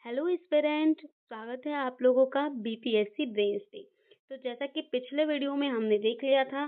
Hello student, स्वागत है आप लोगों का बीपीएससी ब्रेन्स पे। तो जैसा कि पिछले वीडियो में हमने देख लिया था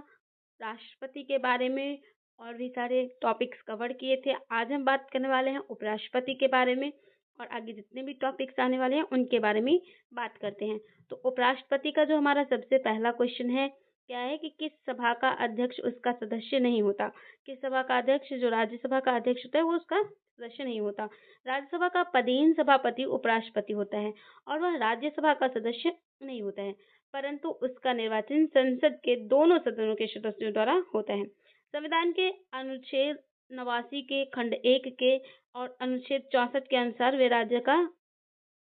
राष्ट्रपति के बारे में और भी सारे टॉपिक्स कवर किए थे। आज हम बात करने वाले हैं उपराष्ट्रपति के बारे में और आगे जितने भी टॉपिक्स आने वाले हैं उनके बारे में बात करते हैं। तो उपराष्ट्रपति का जो हमारा सबसे पहला क्वेश्चन है क्या है कि किस सभा का अध्यक्ष उसका सदस्य नहीं होता। किस सभा का अध्यक्ष, जो राज्यसभा का अध्यक्ष होता है, वो उसका सदस्य नहीं होता। राज्यसभा का पदेन सभापति उपराष्ट्रपति होता है और वह राज्यसभा का सदस्य नहीं होता है, परंतु उसका निर्वाचन संसद के दोनों सदनों के सदस्यों द्वारा होता है। संविधान के अनुच्छेद 89 के खंड 1 के और अनुच्छेद 64 के अनुसार वे राज्य का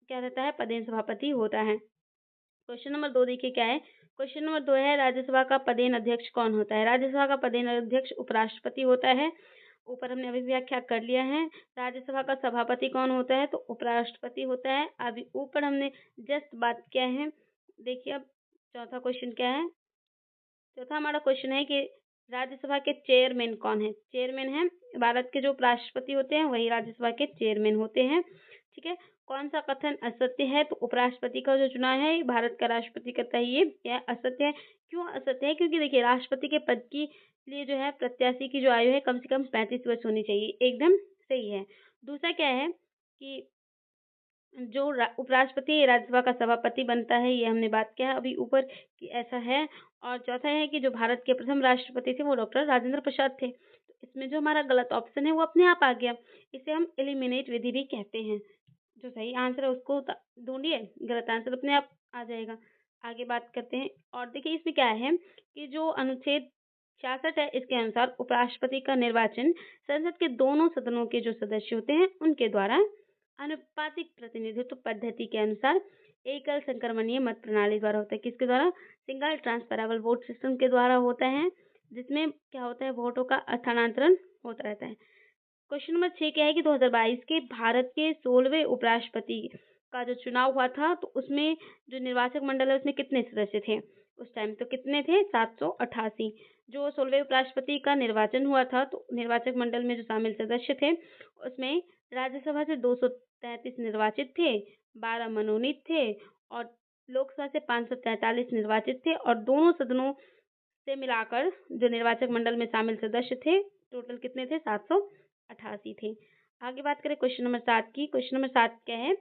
क्या रहता है, पदेन सभापति होता है। क्वेश्चन नंबर 2 देखिए क्या है। क्वेश्चन नंबर 2 है राज्यसभा का पदेन अध्यक्ष कौन होता है। राज्यसभा का पदेन अध्यक्ष उपराष्ट्रपति होता है। ऊपर हमने अभी व्याख्या कर लिया है। राज्यसभा का सभापति कौन होता है, तो उपराष्ट्रपति होता है। अभी ऊपर हमने जस्ट बात किया है। देखिए अब चौथा क्वेश्चन क्या है। चौथा हमारा क्वेश्चन है कि राज्यसभा के चेयरमैन कौन है। चेयरमैन है भारत के जो उपराष्ट्रपति होते हैं, वही राज्यसभा के चेयरमैन होते हैं। ठीक है। कौन सा कथन असत्य है, तो उपराष्ट्रपति का जो चुनाव है ये भारत का राष्ट्रपति करता है, ये क्या असत्य है। क्यों असत्य है, क्योंकि देखिए राष्ट्रपति के पद की लिए जो है प्रत्याशी की जो आयु है कम से कम 35 वर्ष होनी चाहिए, एकदम सही है। दूसरा क्या है कि जो उपराष्ट्रपति राज्यसभा का सभापति बनता है, ये हमने बात किया है अभी ऊपर कि ऐसा है। और चौथा है कि जो भारत के प्रथम राष्ट्रपति थे वो डॉक्टर राजेंद्र प्रसाद थे। तो इसमें जो हमारा गलत ऑप्शन है वो अपने आप आ गया। इसे हम एलिमिनेट विधि भी कहते हैं। जो सही आंसर है उसको ढूंढिए, गलत आंसर अपने आप आ जाएगा। आगे बात करते हैं। और देखिए इसमें क्या है कि जो अनुच्छेद 66 है इसके अनुसार उपराष्ट्रपति का निर्वाचन संसद के दोनों सदनों के जो सदस्य होते हैं उनके द्वारा आनुपातिक प्रतिनिधित्व पद्धति के अनुसार एकल संक्रमणीय मत प्रणाली द्वारा होता है। किसके द्वारा, सिंगल ट्रांसफरेबल वोट सिस्टम के द्वारा होता है, जिसमें क्या होता है, वोटों का स्थानांतरण होता रहता है। क्वेश्चन नंबर 6 क्या है कि 2022 के भारत के 16वें उपराष्ट्रपति का जो चुनाव हुआ था, तो उसमें जो निर्वाचक मंडल है उसमें कितने सदस्य थे उस टाइम, तो कितने थे, 788। जो 16वें उपराष्ट्रपति का निर्वाचन हुआ था, तो निर्वाचक मंडल में जो शामिल सदस्य थे उसमें राज्यसभा से 233 निर्वाचित थे, 12 मनोनीत थे और लोकसभा से 543 निर्वाचित थे और दोनों सदनों से मिलाकर जो निर्वाचक मंडल में शामिल सदस्य थे टोटल कितने थे, 788 थे। आगे बात करें क्वेश्चन नंबर 7 की। क्वेश्चन नंबर 7 क्या है,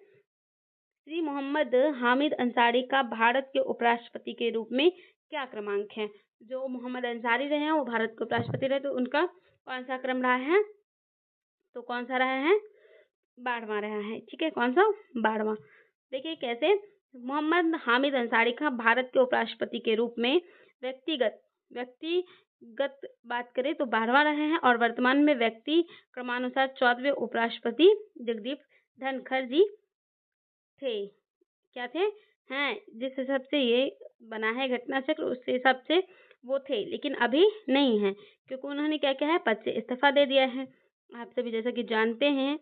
श्री मोहम्मद हामिद अंसारी का भारत के उपराष्ट्रपति के रूप में क्या क्रमांक है। जो मोहम्मद अंसारी रहे हैं वो भारत के उपराष्ट्रपति रहे, तो उनका कौन सा क्रम रहा है, तो कौन सा रहा है, 12वां रहा है। ठीक है, कौन सा, 12वां। देखिए कैसे, मोहम्मद हामिद अंसारी का भारत के उपराष्ट्रपति के रूप में व्यक्तिगत बात करें तो 12वां रहे हैं और वर्तमान में व्यक्ति क्रमानुसार 14वें उपराष्ट्रपति जगदीप धनखड़ जी थे। क्या थे, हैं, जिस हिसाब से ये बना है घटना चक्र उस हिसाब से वो थे, लेकिन अभी नहीं है क्योंकि उन्होंने क्या किया है, पद से इस्तीफा दे दिया है, आप सभी जैसा कि जानते हैं।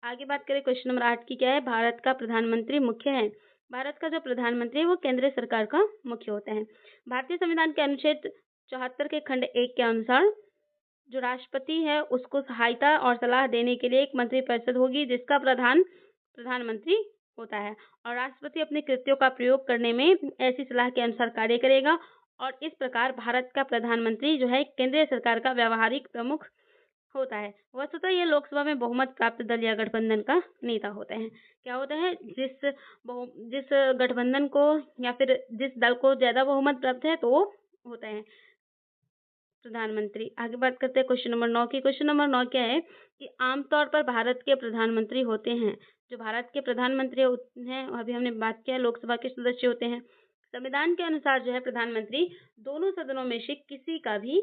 आगे बात करें क्वेश्चन नंबर 8 की क्या है, भारत का प्रधानमंत्री मुख्य है। भारत का जो प्रधानमंत्री है वो केंद्र सरकार का मुख्य होता है। भारतीय संविधान के अनुच्छेद 74 के खंड 1 के अनुसार जो राष्ट्रपति है उसको सहायता और सलाह देने के लिए एक मंत्रिपरिषद होगी जिसका प्रधानमंत्री होता है और राष्ट्रपति अपने कृत्यों का प्रयोग करने में ऐसी सलाह के अनुसार कार्य करेगा और इस प्रकार भारत का प्रधानमंत्री जो है केंद्रीय सरकार का व्यावहारिक प्रमुख होता है। वस्तुतः ये लोकसभा में बहुमत प्राप्त दल या गठबंधन का नेता होता है। क्या होता है, जिस गठबंधन को या फिर जिस दल को ज्यादा बहुमत प्राप्त है तो वो होता है प्रधानमंत्री। आगे बात करते हैं क्वेश्चन नंबर 9 की। क्वेश्चन नंबर 9 क्या है कि आमतौर पर भारत के प्रधानमंत्री होते हैं, जो भारत के प्रधानमंत्री हैं अभी हमने बात किया लोकसभा के सदस्य होते हैं। संविधान के अनुसार जो है प्रधानमंत्री दोनों सदनों में से किसी का भी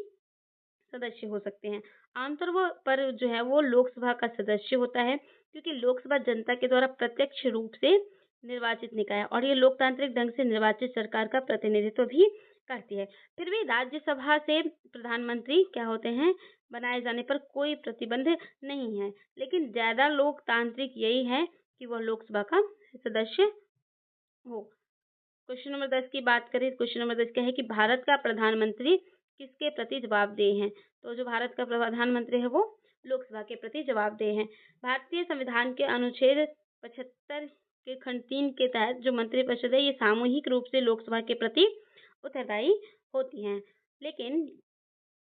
सदस्य हो सकते हैं। आमतौर वो पर जो है वो लोकसभा का सदस्य होता है क्योंकि लोकसभा जनता के द्वारा प्रत्यक्ष रूप से निर्वाचित निकाय है और ये लोकतांत्रिक ढंग से निर्वाचित सरकार का प्रतिनिधित्व भी करती है। फिर भी राज्यसभा से प्रधानमंत्री क्या होते हैं, बनाए जाने पर कोई प्रतिबंध नहीं है, लेकिन ज्यादा लोकतांत्रिक यही है कि वह लोकसभा का सदस्य हो। क्वेश्चन नंबर 10 की बात करें, क्वेश्चन नंबर 10 क्या है कि भारत का प्रधानमंत्री किसके प्रति जवाबदेह है। तो जो भारत का प्रधानमंत्री है वो लोकसभा के प्रति जवाबदेह है। भारतीय संविधान के अनुच्छेद 75 के खंड 3 के तहत जो मंत्रिपरिषद है ये सामूहिक रूप से लोकसभा के प्रति उत्तरदायी होती हैं। लेकिन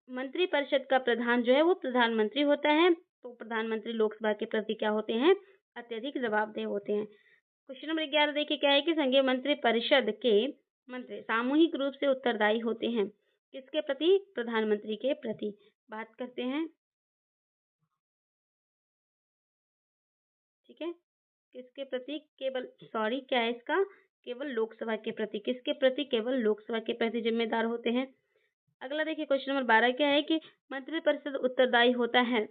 मंत्रिपरिषद का प्रधान जो है वो प्रधानमंत्री होता है, तो प्रधानमंत्री लोकसभा के प्रति क्या होते हैं, अत्यधिक जवाबदेह होते हैं। क्वेश्चन नंबर 11 देखिए क्या है कि संघीय मंत्रिपरिषद के मंत्री सामूहिक रूप से उत्तरदायी होते हैं। किसके प्रति? प्रधानमंत्री के प्रति। बात करते हैं, ठीक है, किसके प्रति? क्या है इसका? केवल लोकसभा के प्रति। किसके प्रति? केवल लोकसभा के प्रति जिम्मेदार होते हैं। अगला देखिए क्वेश्चन नंबर 12 क्या है कि मंत्रिपरिषद उत्तरदायी होता है,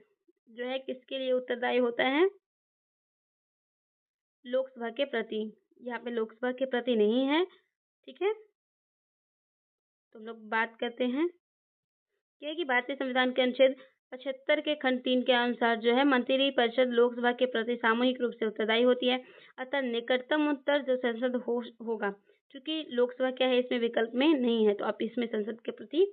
जो है किसके लिए उत्तरदायी होता है? लोकसभा के प्रति। यहाँ पे लोकसभा के प्रति नहीं है, ठीक है। तो हम लोग बात करते हैं क्या है कि भारतीय संविधान के अनुच्छेद 75 के खंड 3 के अनुसार जो है मंत्रिपरिषद लोकसभा के प्रति सामूहिक रूप से उत्तरदायी होती है। अतः निकटतम उत्तर जो संसद होगा, क्योंकि लोकसभा क्या है इसमें विकल्प में नहीं है, तो आप इसमें संसद के प्रति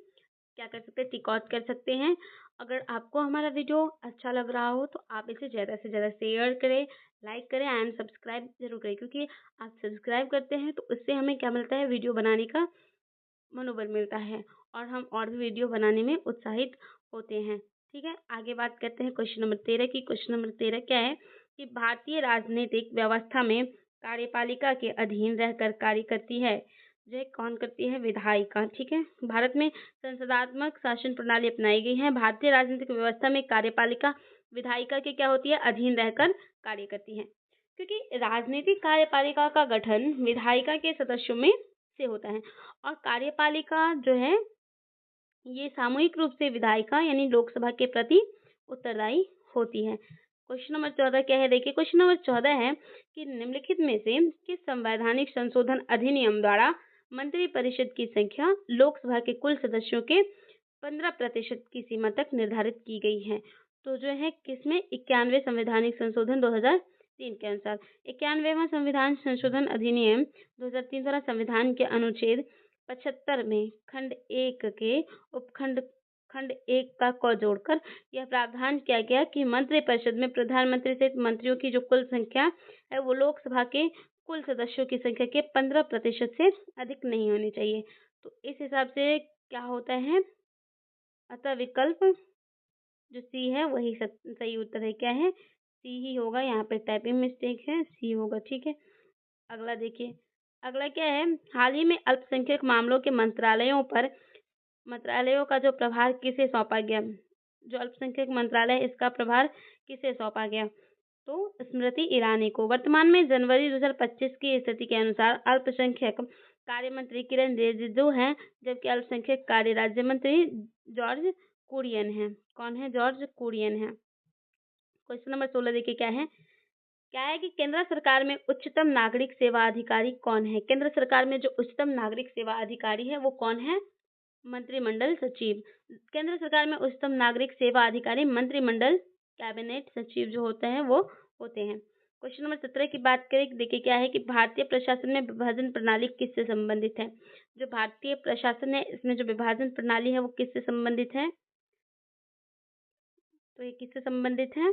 क्या कर सकते हैं? टिक आउट कर सकते हैं। अगर आपको हमारा वीडियो अच्छा लग रहा हो तो आप इसे ज़्यादा से ज़्यादा शेयर करें, लाइक करें एंड सब्सक्राइब जरूर करें, क्योंकि आप सब्सक्राइब करते हैं तो उससे हमें क्या मिलता है? वीडियो बनाने का मनोबल मिलता है और हम और भी वीडियो बनाने में उत्साहित होते हैं, ठीक है। आगे बात करते हैं क्वेश्चन नंबर 13 की। क्वेश्चन नंबर 13 क्या है कि भारतीय राजनीतिक व्यवस्था में कार्यपालिका के अधीन रहकर कार्य करती है, जो है कौन करती है? विधायिका, ठीक है। भारत में संसदात्मक शासन प्रणाली अपनाई गई है। भारतीय राजनीतिक व्यवस्था में कार्यपालिका विधायिका के क्या होती है? अधीन रहकर कार्य करती है, क्योंकि राजनीतिक कार्यपालिका का गठन विधायिका के सदस्यों में से होता है और कार्यपालिका जो है ये सामूहिक रूप से विधायिका यानी लोकसभा के प्रति उत्तरदायी होती है। क्वेश्चन नंबर 14 क्या है? देखिए क्वेश्चन नंबर 14 है कि निम्नलिखित में से किस संवैधानिक संशोधन अधिनियम द्वारा मंत्रिपरिषद की संख्या लोकसभा के कुल सदस्यों के 15% की सीमा तक निर्धारित की गई है? तो जो है किसमें? 91 संवैधानिक संशोधन 2003 के अनुसार 91वां संविधान संशोधन अधिनियम 2003 द्वारा संविधान के अनुच्छेद 75 में खंड 1 के उपखंड खंड 1 का क जोड़कर यह प्रावधान किया गया कि मंत्रिपरिषद में प्रधानमंत्री सहित मंत्रियों की जो कुल संख्या है वो लोकसभा के कुल सदस्यों की संख्या के 15% से अधिक नहीं होनी चाहिए। तो इस हिसाब से क्या होता है? अतः विकल्प जो सी है वही सही उत्तर है। क्या है? सी ही होगा। यहाँ पे टाइपिंग मिस्टेक है, सी होगा, ठीक है। अगला देखिए, अगला क्या है? हाल ही में अल्पसंख्यक मामलों के मंत्रालयों का जो प्रभार किसे सौंपा गया? जो अल्पसंख्यक मंत्रालय है इसका प्रभार किसे सौंपा गया? तो स्मृति ईरानी को। वर्तमान में जनवरी 2025 की स्थिति के अनुसार अल्पसंख्यक कार्य मंत्री किरण रिजिजू हैं, जबकि अल्पसंख्यक कार्य राज्य मंत्री जॉर्ज कुरियन हैं। कौन है? जॉर्ज कुरियन है। क्वेश्चन नंबर 16 देखिए क्या है कि केंद्र सरकार में उच्चतम नागरिक सेवा अधिकारी कौन है? केंद्र सरकार में जो उच्चतम नागरिक सेवा अधिकारी है वो कौन है? मंत्रिमंडल सचिव। केंद्र सरकार में उच्चतम नागरिक सेवा अधिकारी मंत्रिमंडल कैबिनेट सचिव जो होते हैं वो होते हैं। क्वेश्चन नंबर 17 की बात करें, देखिए क्या है कि भारतीय प्रशासन में विभाजन प्रणाली किससे संबंधित है? जो भारतीय प्रशासन है इसमें जो विभाजन प्रणाली है वो किससे संबंधित है? तो ये किससे संबंधित है?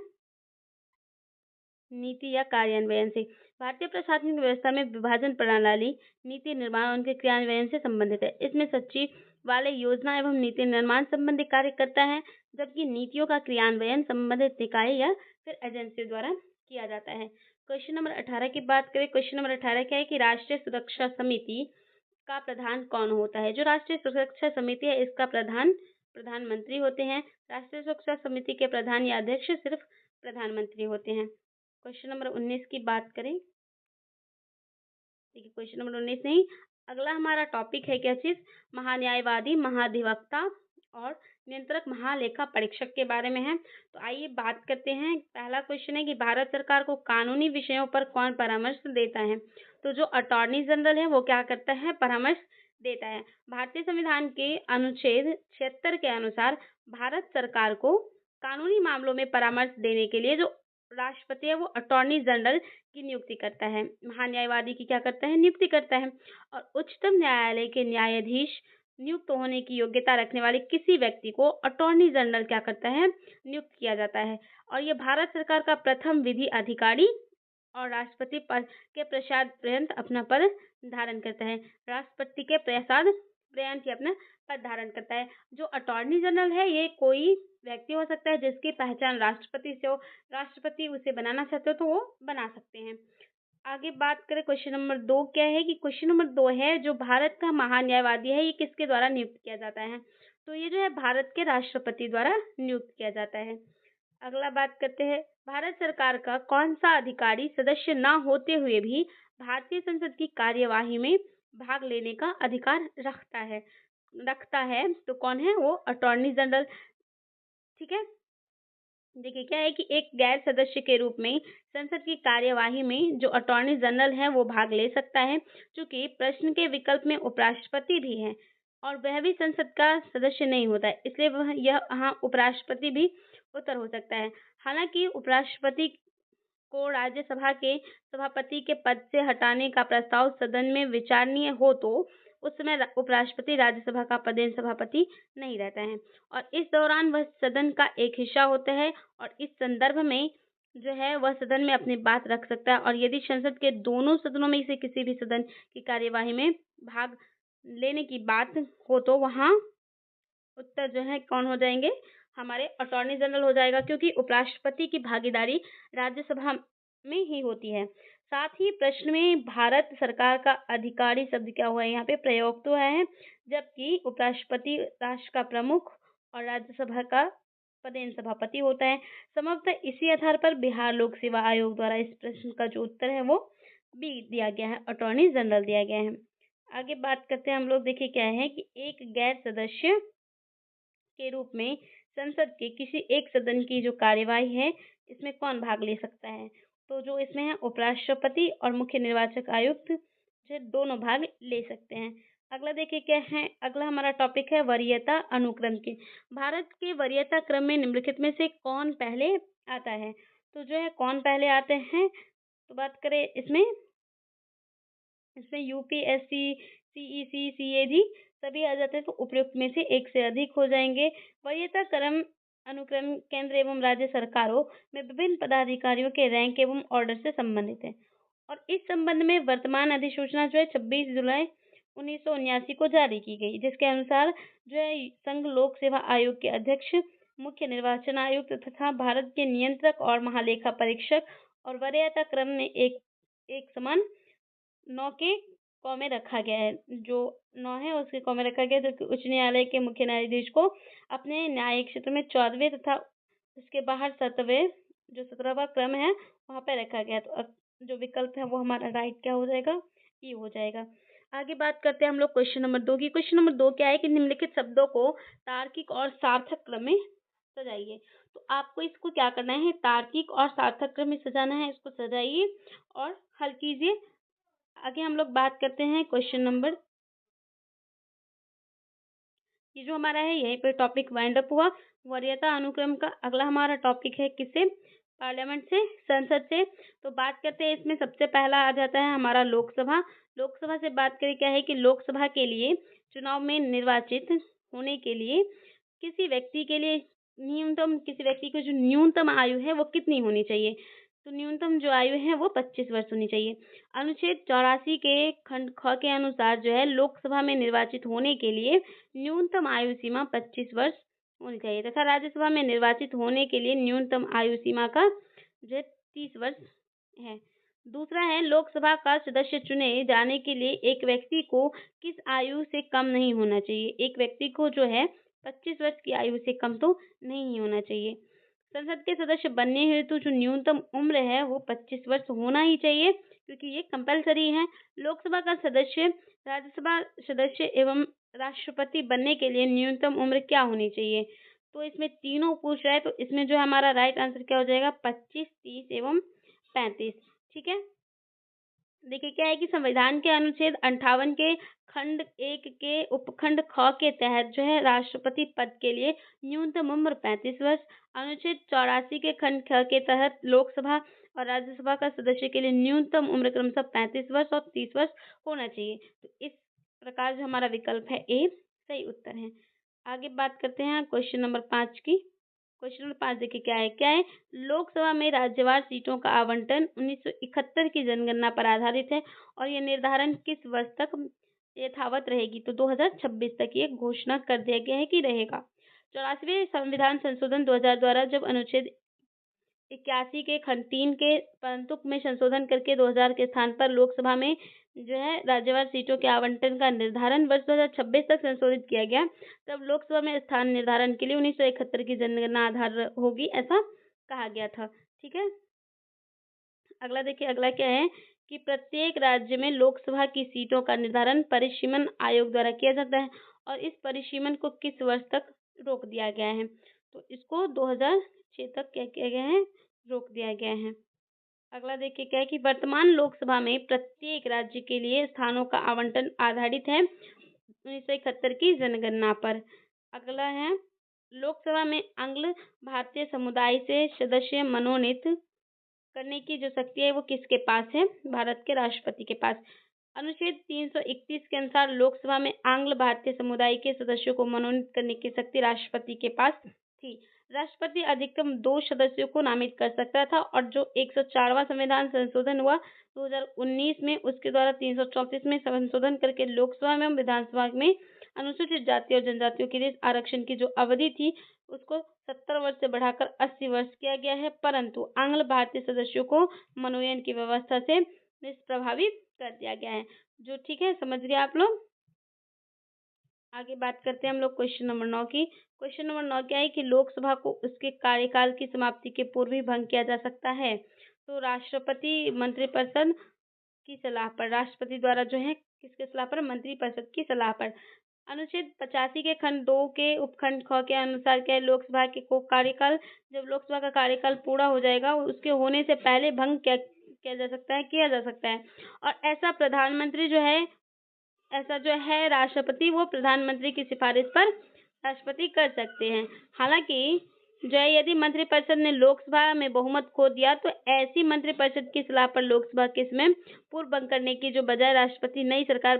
नीति या कार्यान्वयन से। भारतीय प्रशासनिक व्यवस्था में विभाजन प्रणाली नीति निर्माण और उनके क्रियान्वयन से संबंधित है। इसमें सचिवालय योजना एवं नीति निर्माण संबंधी कार्य करता है, जबकि नीतियों का क्रियान्वयन संबंधित निकाय या फिर एजेंसी द्वारा किया जाता है। क्वेश्चन नंबर 18 की बात करें। क्वेश्चन नंबर 18 क्या है कि राष्ट्रीय सुरक्षा समिति का प्रधान कौन होता है? जो राष्ट्रीय सुरक्षा समिति है इसका प्रधान प्रधानमंत्री होते हैं। राष्ट्रीय सुरक्षा समिति के प्रधान या अध्यक्ष सिर्फ प्रधानमंत्री होते हैं। क्वेश्चन नंबर 19 की बात करें, देखिए क्वेश्चन नंबर 19 नहीं, अगला हमारा टॉपिक है क्या चीज? महान्यायवादी, महाधिवक्ता और नियंत्रक महालेखा परीक्षक के बारे में है। तो आइए बात करते हैं। पहला क्वेश्चन है कि भारत सरकार को कानूनी विषयों पर कौन परामर्श देता है? तो जो अटॉर्नी जनरल है वो क्या करता है? परामर्श देता है। भारतीय संविधान के अनुच्छेद 76 के अनुसार भारत सरकार को कानूनी मामलों में परामर्श देने के लिए जो राष्ट्रपति है वो अटॉर्नी जनरल की नियुक्ति करता है। महान्यायवादी की क्या करता है? नियुक्ति करता है। और उच्चतम न्यायालय के न्यायाधीश नियुक्त होने की योग्यता रखने वाले किसी व्यक्ति को अटॉर्नी जनरल क्या करता है? नियुक्त किया जाता है। और ये भारत सरकार का प्रथम विधि अधिकारी और राष्ट्रपति पद के प्रसाद पर्यंत अपना पद धारण करता है। राष्ट्रपति के प्रसाद पर्यंत ही अपना पद धारण करता है। जो अटॉर्नी जनरल है, ये कोई व्यक्ति हो सकता है जिसकी पहचान राष्ट्रपति से हो, राष्ट्रपति उसे बनाना चाहते हो तो वो बना सकते हैं। आगे बात करें क्वेश्चन नंबर 2 क्या है कि क्वेश्चन नंबर 2 है जो भारत का महान न्यायवादी है ये किसके द्वारा नियुक्त किया जाता है? तो ये जो है भारत के राष्ट्रपति द्वारा नियुक्त किया जाता है। अगला बात करते हैं, भारत सरकार का कौन सा अधिकारी सदस्य न होते हुए भी भारतीय संसद की कार्यवाही में भाग लेने का अधिकार रखता है तो कौन है वो? Attorney general. ठीक है, देखिए क्या है कि एक गैर सदस्य के रूप में संसद की कार्यवाही में जो अटॉर्नी जनरल है वो भाग ले सकता है, क्योंकि प्रश्न के विकल्प में उपराष्ट्रपति भी है और वह भी संसद का सदस्य नहीं होता है, इसलिए वह यहाँ उपराष्ट्रपति भी उत्तर हो सकता है। हालांकि उपराष्ट्रपति को राज्यसभा के सभापति के पद से हटाने का प्रस्ताव सदन में विचारणीय हो तो उस समय उपराष्ट्रपति राज्यसभा का पदेन सभापति नहीं रहता है और इस दौरान वह सदन का एक हिस्सा होता है और इस संदर्भ में जो है वह सदन में अपनी बात रख सकता है और यदि संसद के दोनों सदनों में से किसी भी सदन की कार्यवाही में भाग लेने की बात हो तो वहाँ उत्तर जो है कौन हो जाएंगे? हमारे अटॉर्नी जनरल हो जाएगा, क्योंकि उपराष्ट्रपति की भागीदारी राज्यसभा में ही होती है। साथ ही प्रश्न में भारत सरकार का अधिकारी शब्द क्या हुआ है? यहाँ पे प्रयोग तो है, जबकि उपराष्ट्रपति राष्ट्र का प्रमुख और राज्यसभा का पदेन सभापति होता है। संभवतः इसी आधार पर बिहार लोक सेवा आयोग द्वारा इस प्रश्न का जो उत्तर है वो बी दिया गया है, अटॉर्नी जनरल दिया गया है। आगे बात करते हैं हम लोग, देखिए क्या है कि एक गैर सदस्य के रूप में संसद के किसी एक सदन की जो कार्यवाही है इसमें कौन भाग ले सकता है? तो जो इसमें है उपराष्ट्रपति और मुख्य निर्वाचक आयुक्त जो दोनों भाग ले सकते हैं। अगला देखिए क्या है, अगला हमारा टॉपिक है वरीयता अनुक्रम के। भारत के वरीयता क्रम में निम्नलिखित में से कौन पहले आता है? तो जो है कौन पहले आते हैं, तो बात करें इसमें यूपीएससी, सीईसी, सीएजी सभी आ जाते हैं, तो उपयुक्त में से एक से अधिक हो जाएंगे। वरीयता क्रम अनुक्रम केंद्र एवं राज्य सरकारों में विभिन्न पदाधिकारियों के रैंक एवं ऑर्डर से संबंधित है और इस संबंध में वर्तमान अधिसूचना जो है 26 जुलाई 1979 को जारी की गई, जिसके अनुसार जो है संघ लोक सेवा आयोग के अध्यक्ष, मुख्य निर्वाचन आयुक्त तथा भारत के नियंत्रक और महालेखा परीक्षक और वरीयता क्रम में एक समान 9 के कौ में रखा गया है। जो 9 है उसके कौ में रखा गया है, जबकि उच्च न्यायालय के मुख्य न्यायाधीश को अपने न्यायिक क्षेत्र में 14वें तथा उसके बाहर 17वां क्रम है वहाँ पे रखा गया है। तो अब जो विकल्प है वो हमारा राइट क्या हो जाएगा? ई हो जाएगा। आगे बात करते हैं हम लोग क्वेश्चन नंबर 2 की। क्वेश्चन नंबर 2 क्या है कि निम्नलिखित शब्दों को तार्किक और सार्थक क्रम में सजाइए। तो आपको इसको क्या करना है? तार्किक और सार्थक क्रम में सजाना है, इसको सजाइए और हल कीजिए। आगे हम लोग बात करते हैं क्वेश्चन नंबर, ये जो हमारा है यहीं पे टॉपिक वाइंड अप हुआ वरीयता अनुक्रम का। अगला हमारा टॉपिक है किससे? पार्लियामेंट से, संसद से। तो बात करते हैं इसमें सबसे पहला आ जाता है हमारा लोकसभा। लोकसभा से बात करें क्या है कि लोकसभा के लिए चुनाव में निर्वाचित होने के लिए किसी व्यक्ति की जो न्यूनतम आयु है वो कितनी होनी चाहिए? तो न्यूनतम जो आयु है वो 25 वर्ष होनी चाहिए। अनुच्छेद 84 के खंड ख के अनुसार जो है लोकसभा में निर्वाचित होने के लिए न्यूनतम आयु सीमा 25 वर्ष होनी चाहिए तथा राज्यसभा में निर्वाचित होने के लिए न्यूनतम आयु सीमा का जो है 30 वर्ष है। दूसरा है लोकसभा का सदस्य चुने जाने के लिए एक व्यक्ति को किस आयु से कम नहीं होना चाहिए? एक व्यक्ति को जो है 25 वर्ष की आयु से कम तो नहीं होना चाहिए। संसद के सदस्य बनने हेतु जो न्यूनतम उम्र है वो 25 वर्ष होना ही चाहिए, क्योंकि ये कंपलसरी है। लोकसभा का सदस्य, राज्यसभा सदस्य एवं राष्ट्रपति बनने के लिए न्यूनतम उम्र क्या होनी चाहिए? तो इसमें तीनों पूछ रहा है, तो इसमें जो हमारा राइट आंसर क्या हो जाएगा? 25, 30 एवं 35। ठीक है, देखिए क्या है कि संविधान के अनुच्छेद 58 के खंड 1 के उपखंड ख के तहत जो है राष्ट्रपति पद के लिए न्यूनतम उम्र 35 वर्ष, अनुच्छेद 84 के खंड ख के तहत लोकसभा और राज्यसभा का सदस्य के लिए न्यूनतम उम्र क्रमशः 35 वर्ष और 30 वर्ष होना चाहिए। तो इस प्रकार जो हमारा विकल्प है ए सही उत्तर है। आगे बात करते हैं क्वेश्चन नंबर 5 की। क्वेश्चन नंबर 5 देखिए क्या है लोकसभा में राज्यवार सीटों का आवंटन 1971 की जनगणना पर आधारित है और यह निर्धारण किस वर्ष तक यथावत रहेगी। तो 2026 तक ये घोषणा कर दिया गया है कि रहेगा। 84वें संविधान संशोधन 2000 द्वारा जब अनुच्छेद 81 के खंड 3 के परंतु में संशोधन करके 2000 के स्थान पर लोकसभा में जो है राज्यवार सीटों के आवंटन का निर्धारण वर्ष 2026 तक संशोधित किया गया। तब लोकसभा में स्थान निर्धारण के लिए 1971 की जनगणना आधार होगी, ऐसा कहा गया था। ठीक है, अगला देखिए, अगला क्या है कि प्रत्येक राज्य में लोकसभा की सीटों का निर्धारण परिसीमन आयोग द्वारा किया जाता है और इस परिसीमन को किस वर्ष तक रोक दिया गया है। तो इसको 2006 तक क्या किया गया है, रोक दिया गया है। अगला देखिए क्या है कि वर्तमान लोकसभा में प्रत्येक राज्य के लिए स्थानों का आवंटन आधारित है 1971 की जनगणना पर। अगला है लोकसभा में आंग्ल भारतीय समुदाय से सदस्य मनोनीत करने की जो शक्ति है वो किसके पास है, भारत के राष्ट्रपति के पास। अनुच्छेद 331 के अनुसार लोकसभा में आंग्ल भारतीय समुदाय के सदस्यों को मनोनीत करने की शक्ति राष्ट्रपति के पास थी। राष्ट्रपति अधिकतम 2 सदस्यों को नामित कर सकता था और जो 104वां संविधान संशोधन हुआ 2019 में उसके द्वारा 334 में संशोधन करके लोकसभा में विधानसभा में अनुसूचित जाति और जनजातियों के लिए आरक्षण की जो अवधि थी उसको 70 वर्ष से बढ़ाकर 80 वर्ष किया गया है, परंतु आंग्ल भारतीय सदस्यों को मनोनयन की व्यवस्था से निष्प्रभावी कर दिया गया है। जो ठीक है, समझ गए आप लोग। आगे बात करते हैं हम लोग क्वेश्चन नंबर 9 की। क्वेश्चन नंबर 9 क्या है कि लोकसभा को उसके कार्यकाल की समाप्ति के पूर्व ही भंग किया जा सकता है। तो राष्ट्रपति मंत्रिपरिषद की सलाह पर, राष्ट्रपति द्वारा जो है किसके सलाह पर, मंत्रिपरिषद की सलाह पर। अनुच्छेद 85 के खंड 2 के उपखंड ख के अनुसार क्या है, लोकसभा के को कार्यकाल, जब लोकसभा का कार्यकाल पूरा हो जाएगा उसके होने से पहले भंग किया जा सकता है, किया जा सकता है। और ऐसा प्रधानमंत्री जो है, ऐसा जो है राष्ट्रपति वो प्रधानमंत्री की सिफारिश पर राष्ट्रपति कर सकते हैं। हालांकि जो है यदि मंत्रिपरिषद ने लोकसभा में बहुमत खो दिया तो ऐसी मंत्रिपरिषद की सलाह पर लोकसभा के इसमें पूर्व भंग करने की जो बजाय राष्ट्रपति नई सरकार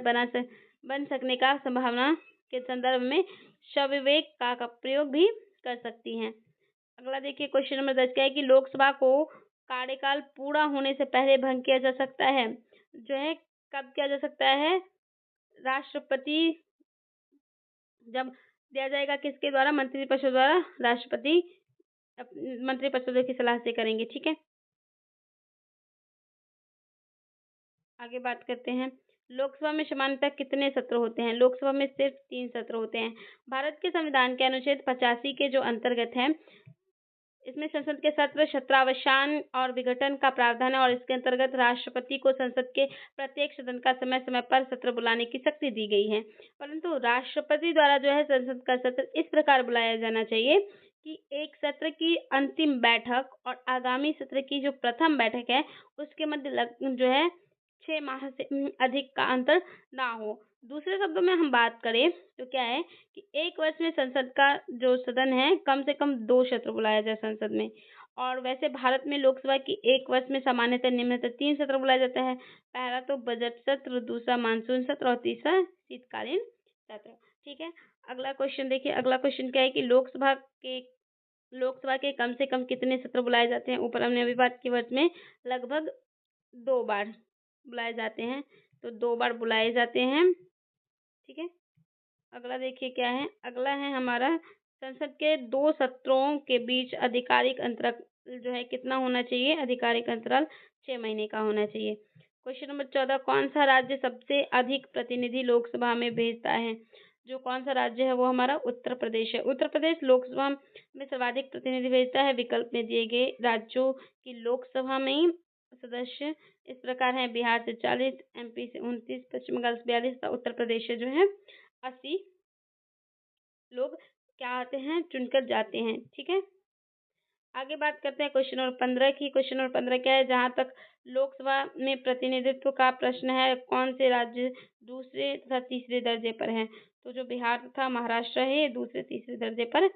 बन सकने का संभावना के संदर्भ में स्वविवेक का प्रयोग भी कर सकती हैं। अगला देखिए क्वेश्चन नंबर 10 क्या है कि लोकसभा को कार्यकाल पूरा होने से पहले भंग किया जा सकता है। जो है कब किया जा सकता है, राष्ट्रपति जब दिया जाएगा किसके द्वारा, मंत्रिपरिषद द्वारा, राष्ट्रपति मंत्रिपरिषद की सलाह से करेंगे। ठीक है, आगे बात करते हैं लोकसभा में सामान्यतः कितने सत्र होते हैं। लोकसभा में सिर्फ 3 सत्र होते हैं। भारत के संविधान के अनुच्छेद 85 के जो अंतर्गत है इसमें संसद के सत्र सत्रावसान और विघटन का प्रावधान है और इसके अंतर्गत राष्ट्रपति को संसद के प्रत्येक सदन का समय समय पर सत्र बुलाने की शक्ति दी गई है, परंतु राष्ट्रपति द्वारा जो है संसद का सत्र इस प्रकार बुलाया जाना चाहिए कि एक सत्र की अंतिम बैठक और आगामी सत्र की जो प्रथम बैठक है उसके मध्य जो है 6 माह से अधिक का अंतर ना हो। दूसरे शब्दों में हम बात करें तो क्या है कि एक वर्ष में संसद का जो सदन है कम से कम 2 सत्र बुलाया जाए संसद में। और वैसे भारत में लोकसभा की एक वर्ष में सामान्यतः निम्नतः 3 सत्र बुलाया जाता है। पहला तो बजट सत्र, दूसरा मानसून सत्र और तीसरा शीतकालीन सत्र। ठीक है, अगला क्वेश्चन देखिए, अगला क्वेश्चन क्या है कि लोकसभा के कम से कम कितने सत्र बुलाए जाते हैं। ऊपर हमने अभी बात की, वर्ष में लगभग 2 बार बुलाए जाते हैं, तो 2 बार बुलाए जाते हैं। ठीक है, अगला देखिए क्या है, अगला है हमारा संसद के 2 सत्रों के बीच आधिकारिक अंतराल जो है कितना होना चाहिए, आधिकारिक अंतराल 6 महीने का होना चाहिए। क्वेश्चन नंबर 14 कौन सा राज्य सबसे अधिक प्रतिनिधि लोकसभा में भेजता है। जो कौन सा राज्य है वो हमारा उत्तर प्रदेश है। उत्तर प्रदेश लोकसभा में सर्वाधिक प्रतिनिधि भेजता है। विकल्प में दिए गए राज्यों की लोकसभा में सदस्य इस प्रकार हैं, बिहार से 40, एमपी से 29, पश्चिम बंगाल से 42, उत्तर प्रदेश से जो है 80 लोग क्या आते हैं, चुनकर जाते हैं। ठीक है, आगे बात करते हैं क्वेश्चन नंबर 15 की। क्वेश्चन नंबर 15 क्या है, जहां तक लोकसभा में प्रतिनिधित्व का प्रश्न है कौन से राज्य दूसरे तथा तीसरे दर्जे पर है। तो जो बिहार तथा महाराष्ट्र है ये दूसरे तीसरे दर्जे पर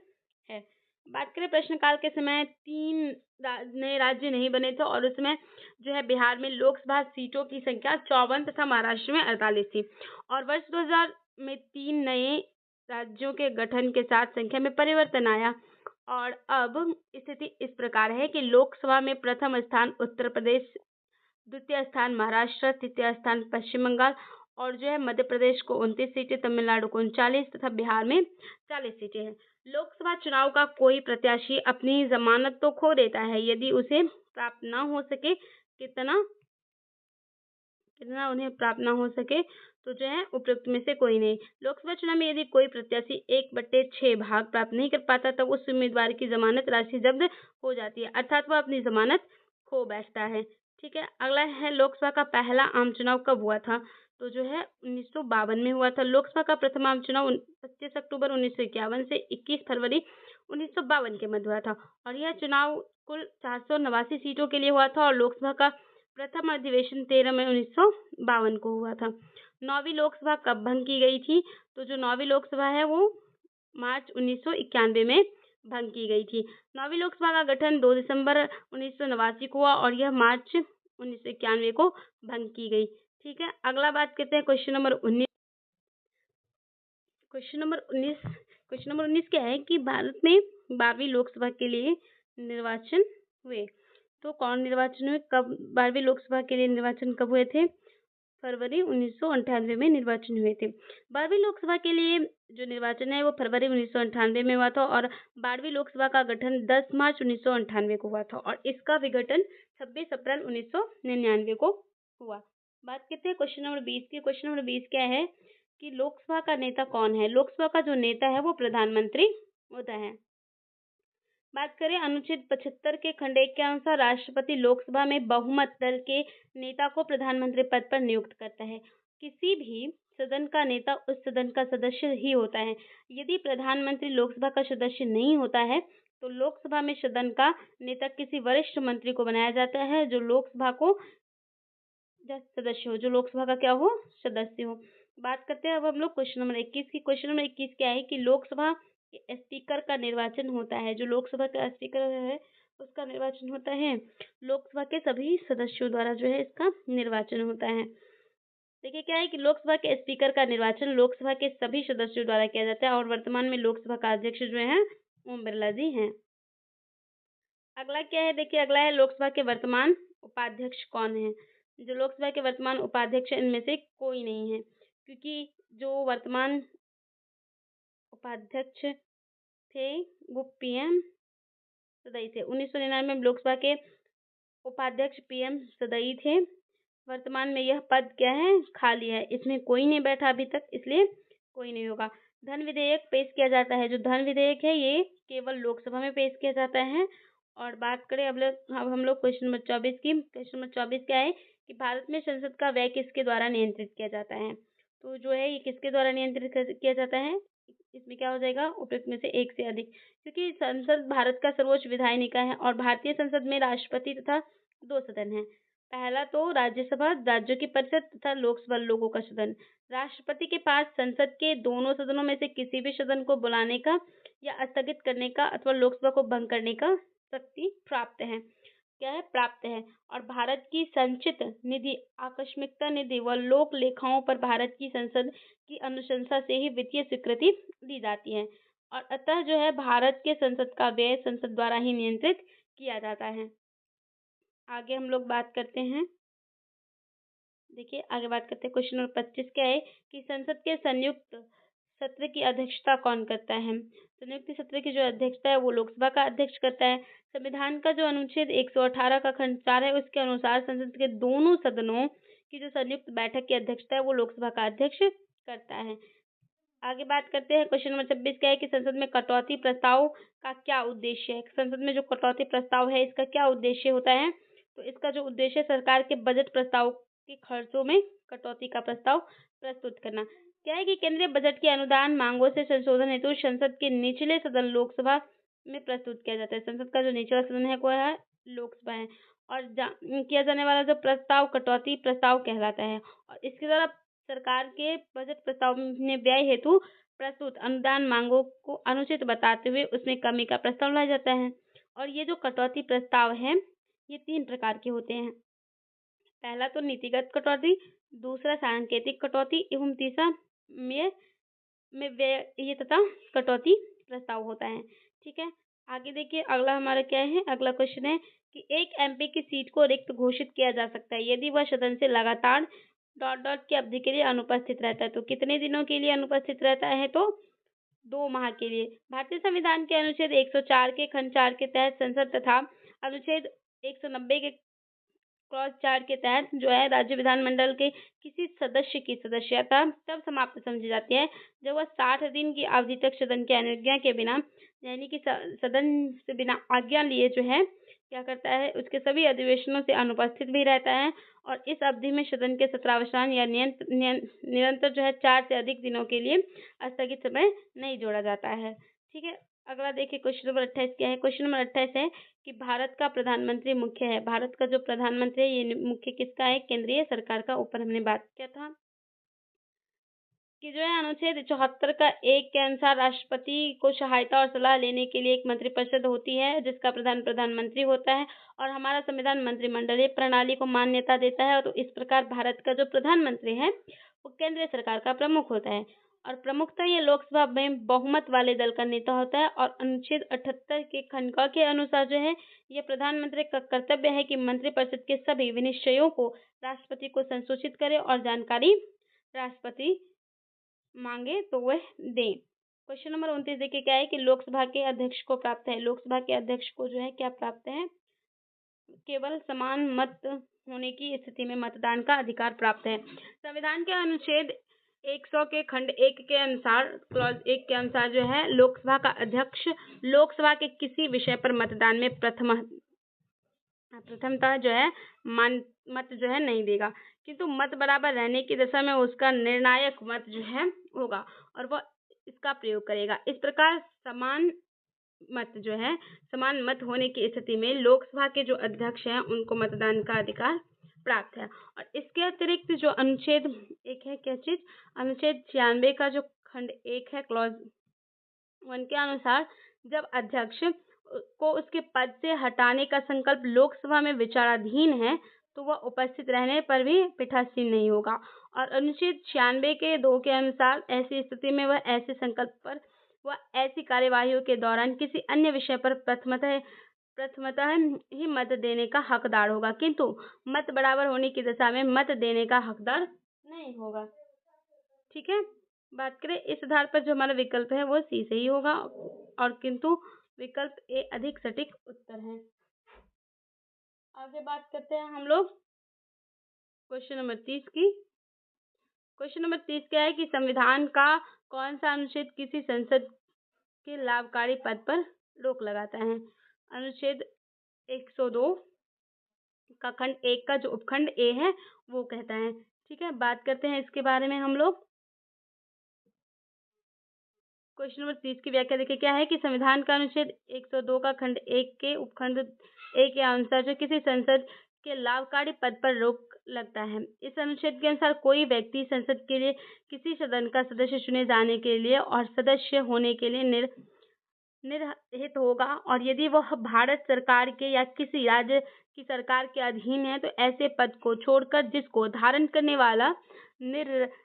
है। बात करें प्रश्नकाल के समय 3 नए राज्य नहीं बने थे और उसमें जो है बिहार में लोकसभा सीटों की संख्या 54 तथा महाराष्ट्र में 48 थी और वर्ष 2000 में 3 नए राज्यों के गठन के साथ संख्या में परिवर्तन आया और अब स्थिति इस प्रकार है कि लोकसभा में प्रथम स्थान उत्तर प्रदेश, द्वितीय स्थान महाराष्ट्र, तृतीय स्थान पश्चिम बंगाल और जो है मध्य प्रदेश को 29 सीटें, तमिलनाडु को 39 तथा बिहार में 40 सीटें हैं। लोकसभा चुनाव का कोई प्रत्याशी अपनी जमानत तो खो देता है यदि उसे प्राप्त न हो सके कितना उन्हें प्राप्त न हो सके तो जो है उपयुक्त में से कोई नहीं। लोकसभा चुनाव में यदि कोई प्रत्याशी 1/6 भाग प्राप्त नहीं कर पाता तब उस उम्मीदवार की जमानत राशि जब्त हो जाती है, अर्थात वह अपनी जमानत खो बैठता है। ठीक है, अगला है लोकसभा का पहला आम चुनाव कब हुआ था? तो जो है 1952 में हुआ था। लोकसभा का प्रथम आम चुनाव 25 अक्टूबर 1951 से 21 फरवरी 1952 के मध्य हुआ था और यह चुनाव कुल 489 सीटों के लिए हुआ था और लोकसभा का प्रथम अधिवेशन 13 मई 1952 को हुआ था। 9वीं लोकसभा कब भंग की गई थी? तो जो 9वीं लोकसभा है वो मार्च 1991 में भंग की गई थी। 9वीं लोकसभा का गठन 2 दिसंबर 1989 को हुआ और यह मार्च 1991 को भंग की गई। ठीक है, अगला बात करते हैं क्वेश्चन नंबर 19। क्वेश्चन नंबर 19 क्या है कि भारत में 12वीं लोकसभा के लिए निर्वाचन हुए। तो कौन निर्वाचन हुए, कब 12वीं लोकसभा के लिए निर्वाचन कब हुए थे? फरवरी 1998 में निर्वाचन हुए थे। 12वीं लोकसभा के लिए जो निर्वाचन है वो फरवरी 1998 में हुआ था और 12वीं लोकसभा का गठन 10 मार्च 1998 को हुआ था और इसका विघटन 26 अप्रैल 1999 को हुआ। बात करते हैं क्वेश्चन नंबर 20 की। क्वेश्चन नंबर 20 क्या है कि लोकसभा का नेता कौन है? लोकसभा का जो नेता है वो प्रधानमंत्री होता है। बात करें अनुच्छेद 75 के खंड 1 के अनुसार राष्ट्रपति लोकसभा में बहुमत दल के नेता को प्रधानमंत्री पद पर नियुक्त करता है। किसी भी सदन का नेता उस सदन का सदस्य ही होता है। यदि प्रधानमंत्री लोकसभा का सदस्य नहीं होता है तो लोकसभा में सदन का नेता किसी वरिष्ठ मंत्री को बनाया जाता है जो लोकसभा का क्या हो, सदस्य हो। बात करते हैं अब हम लोग क्वेश्चन नंबर 21 की। क्वेश्चन नंबर 21 क्या है कि लोकसभा के स्पीकर का निर्वाचन होता है। जो लोकसभा का स्पीकर है उसका निर्वाचन होता है लोकसभा के सभी सदस्यों द्वारा जो है इसका निर्वाचन होता है। देखिए क्या है कि लोकसभा के स्पीकर का निर्वाचन लोकसभा के सभी सदस्यों द्वारा किया जाता है और वर्तमान में लोकसभा का अध्यक्ष जो है ओम बिरला जी हैं। अगला क्या है, देखिए अगला है लोकसभा के वर्तमान उपाध्यक्ष कौन है। जो लोकसभा के वर्तमान उपाध्यक्ष इनमें से कोई नहीं है क्योंकि जो वर्तमान उपाध्यक्ष थे वो पीएम सदई थे। 1999 में लोकसभा के उपाध्यक्ष पीएम सदई थे। वर्तमान में यह पद क्या है, खाली है, इसमें कोई नहीं बैठा अभी तक, इसलिए कोई नहीं होगा। धन विधेयक पेश किया जाता है। जो धन विधेयक है ये केवल लोकसभा में पेश किया जाता है। और बात करें अब हम लोग क्वेश्चन नंबर 24 की। क्वेश्चन नंबर 24 क्या है कि भारत में संसद का व्यय किसके द्वारा नियंत्रित किया जाता है। तो जो है ये किसके द्वारा नियंत्रित किया जाता है, इसमें क्या हो जाएगा, उपयुक्त में से एक से अधिक, क्योंकि संसद भारत का सर्वोच्च विधायी निकाय है और भारतीय संसद में राष्ट्रपति तथा 2 सदन है। पहला तो राज्यसभा, राज्यों की परिषद तथा लोकसभा, लोगों का सदन। राष्ट्रपति के पास संसद के दोनों सदनों में से किसी भी सदन को बुलाने का या स्थगित करने का अथवा लोकसभा को भंग करने का शक्ति प्राप्त है। क्या है, प्राप्त है। और भारत की संचित निधि, आकस्मिकता निधि व लोक लेखाओं पर भारत की संसद की अनुशंसा से ही वित्तीय स्वीकृति दी जाती है और अतः जो है भारत के संसद का व्यय संसद द्वारा ही नियंत्रित किया जाता है। आगे हम लोग बात करते हैं, देखिए आगे बात करते हैं क्वेश्चन नंबर 25 क्या है कि संसद के संयुक्त सत्र की अध्यक्षता कौन करता है। संयुक्त सत्र की जो अध्यक्षता है वो लोकसभा का अध्यक्ष करता है। संविधान का जो अनुच्छेद 118 का खंड 4 है उसके अनुसार संसद के दोनों सदनों की जो संयुक्त बैठक की अध्यक्षता है वो लोकसभा का अध्यक्ष करता है। आगे बात करते हैं क्वेश्चन नंबर 26 क्या है कि संसद में कटौती प्रस्ताव का क्या उद्देश्य है। संसद में जो कटौती प्रस्ताव है इसका क्या उद्देश्य होता है। तो इसका जो उद्देश्य है सरकार के बजट प्रस्ताव के खर्चों में कटौती का प्रस्ताव प्रस्तुत करना। क्या है कि केंद्रीय बजट की अनुदान मांगों से संशोधन हेतु संसद के निचले सदन लोकसभा में प्रस्तुत किया जाता है। संसद का जो निचला सदन है वो है लोकसभा है और किया जाने वाला जो प्रस्ताव कटौती प्रस्ताव कहलाता है और इसके द्वारा सरकार के बजट प्रस्ताव में व्यय हेतु प्रस्तुत अनुदान मांगों को अनुचित बताते हुए उसमें कमी का प्रस्ताव लाया जाता है। और ये जो कटौती प्रस्ताव है ये 3 प्रकार के होते हैं। पहला तो नीतिगत कटौती, दूसरा सांकेतिक कटौती एवं तीसरा में व्यय तथा कटौती प्रस्ताव होता है। ठीक है, आगे देखिए अगला हमारा क्या है, अगला क्वेश्चन है कि एक एमपी की सीट को रिक्त घोषित किया जा सकता है यदि वह सदन से लगातार डॉट डॉट की अवधि के लिए अनुपस्थित रहता है। तो कितने दिनों के लिए अनुपस्थित रहता है? तो 2 माह के लिए। भारतीय संविधान के अनुच्छेद 104 के खंड 4 के तहत संसद तथा अनुच्छेद 190 के क्लॉज 4 के तहत जो है राज्य विधानमंडल के किसी सदस्य की सदस्यता तब समाप्त समझी जाती है जब वह 60 दिन की अवधि तक सदन की अनुज्ञा के बिना, यानी कि सदन से बिना आज्ञा लिए जो है क्या करता है, उसके सभी अधिवेशनों से अनुपस्थित भी रहता है और इस अवधि में सदन के सत्रावसान या निरंतर जो है 4 से अधिक दिनों के लिए स्थगित समय नहीं जोड़ा जाता है। ठीक है, अगला देखिए क्वेश्चन नंबर 28 क्या है। क्वेश्चन नंबर 28 है कि भारत का प्रधानमंत्री मुख्य है। भारत का जो प्रधानमंत्री है ये मुख्य किसका है? केंद्रीय सरकार का। ऊपर हमने बात किया था कि जो है अनुच्छेद 74 का 1 के अनुसार राष्ट्रपति को सहायता और सलाह लेने के लिए एक मंत्रिपरिषद होती है जिसका प्रधान प्रधानमंत्री होता है और हमारा संविधान मंत्रिमंडलीय प्रणाली को मान्यता देता है। तो इस प्रकार भारत का जो प्रधानमंत्री है वो केंद्रीय सरकार का प्रमुख होता है और प्रमुखतः ये लोकसभा में बहुमत वाले दल का नेता होता है और अनुच्छेद 78 के खंड क के अनुसार जो है ये प्रधानमंत्री का कर्तव्य है कि मंत्रिपरिषद के सभी विनिश्चयों को राष्ट्रपति को संसूचित करे और जानकारी राष्ट्रपति मांगे तो वह दें। क्वेश्चन नंबर 29 देखिए क्या है कि लोकसभा के अध्यक्ष को प्राप्त है। लोकसभा के अध्यक्ष को जो है क्या प्राप्त है? केवल समान मत होने की स्थिति में मतदान का अधिकार प्राप्त है। संविधान के अनुच्छेद 100 के खंड 1 के अनुसार क्लॉज 1 के अनुसार जो है लोकसभा का अध्यक्ष लोकसभा के किसी विषय पर मतदान में प्रथमतः जो है मत जो है नहीं देगा, किंतु मत बराबर रहने की दशा में उसका निर्णायक मत जो है होगा और वह इसका प्रयोग करेगा। इस प्रकार समान मत होने की स्थिति में लोकसभा के जो अध्यक्ष हैं उनको मतदान का अधिकार प्राप्त है। और इसके अतिरिक्त जो अनुच्छेद एक है, क्या चीज? अनुच्छेद 96 का जो खंड 1 है क्लॉज 1 के अनुसार जब अध्यक्ष को उसके पद से हटाने का संकल्प लोकसभा में विचाराधीन है तो वह उपस्थित रहने पर भी पीठासीन नहीं होगा। और अनुच्छेद 96 के 2 के अनुसार ऐसी स्थिति में वह ऐसे संकल्प पर वह ऐसी कार्यवाहियों के दौरान किसी अन्य विषय पर प्रथमतः ही मत देने का हकदार होगा, किंतु मत बराबर होने की दशा में मत देने का हकदार नहीं होगा। ठीक है, बात करें इस आधार पर जो हमारा विकल्प है वो सी सही होगा और किंतु विकल्प ए अधिक सटीक उत्तर है। आगे बात करते हैं हम लोग क्वेश्चन नंबर 30 की। क्वेश्चन नंबर 30 क्या है कि संविधान का कौन सा अनुच्छेद किसी संसद के लाभकारी पद पर रोक लगाता है? अनुच्छेद 102 का खंड 1 का जो उपखंड ए है वो कहता है। ठीक है, बात करते हैं इसके बारे में हम लोग। क्वेश्चन नंबर 30 की व्याख्या देखिए क्या है कि संविधान का अनुच्छेद 102 का खंड 1 के उपखंड ए के अनुसार जो किसी संसद के लाभकारी पद पर रोक लगता है। इस अनुच्छेद के अनुसार कोई व्यक्ति संसद के लिए किसी सदन का सदस्य चुने जाने के लिए और सदस्य होने के लिए निर्हित होगा और यदि वह भारत सरकार के या किसी राज्य की सरकार के अधीन है तो ऐसे पद को छोड़कर जिसको धारण करने वाला निर्रहित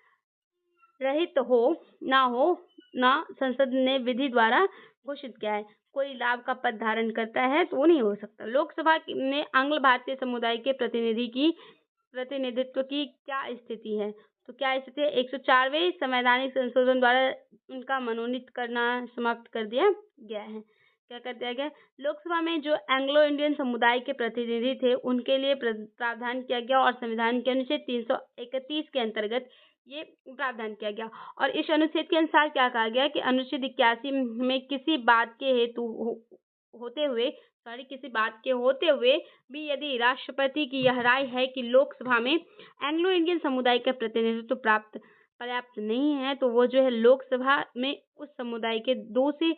ना संसद ने विधि द्वारा घोषित किया है। कोई लाभ का पद धारण करता है तो वो नहीं हो सकता। लोकसभा में आंग्ल भारतीय समुदाय के प्रतिनिधित्व की क्या स्थिति है? तो क्या स्थिति है? 104वें संवैधानिक संशोधन द्वारा उनका मनोनीत करना समाप्त कर दिया गया है। क्या कर दिया गया? लोकसभा में जो एंग्लो इंडियन समुदाय के प्रतिनिधि थे उनके लिए प्रावधान किया गया और संविधान के अनुच्छेद 331 के अंतर्गत ये प्रावधान किया गया। और इस अनुच्छेद के अनुसार क्या कहा गया कि अनुच्छेद 81 में किसी बात के होते हुए भी यदि राष्ट्रपति की यह राय है कि लोकसभा में एंग्लो इंडियन समुदाय का प्रतिनिधित्व पर्याप्त नहीं है तो वो जो है लोकसभा में उस समुदाय के 2 से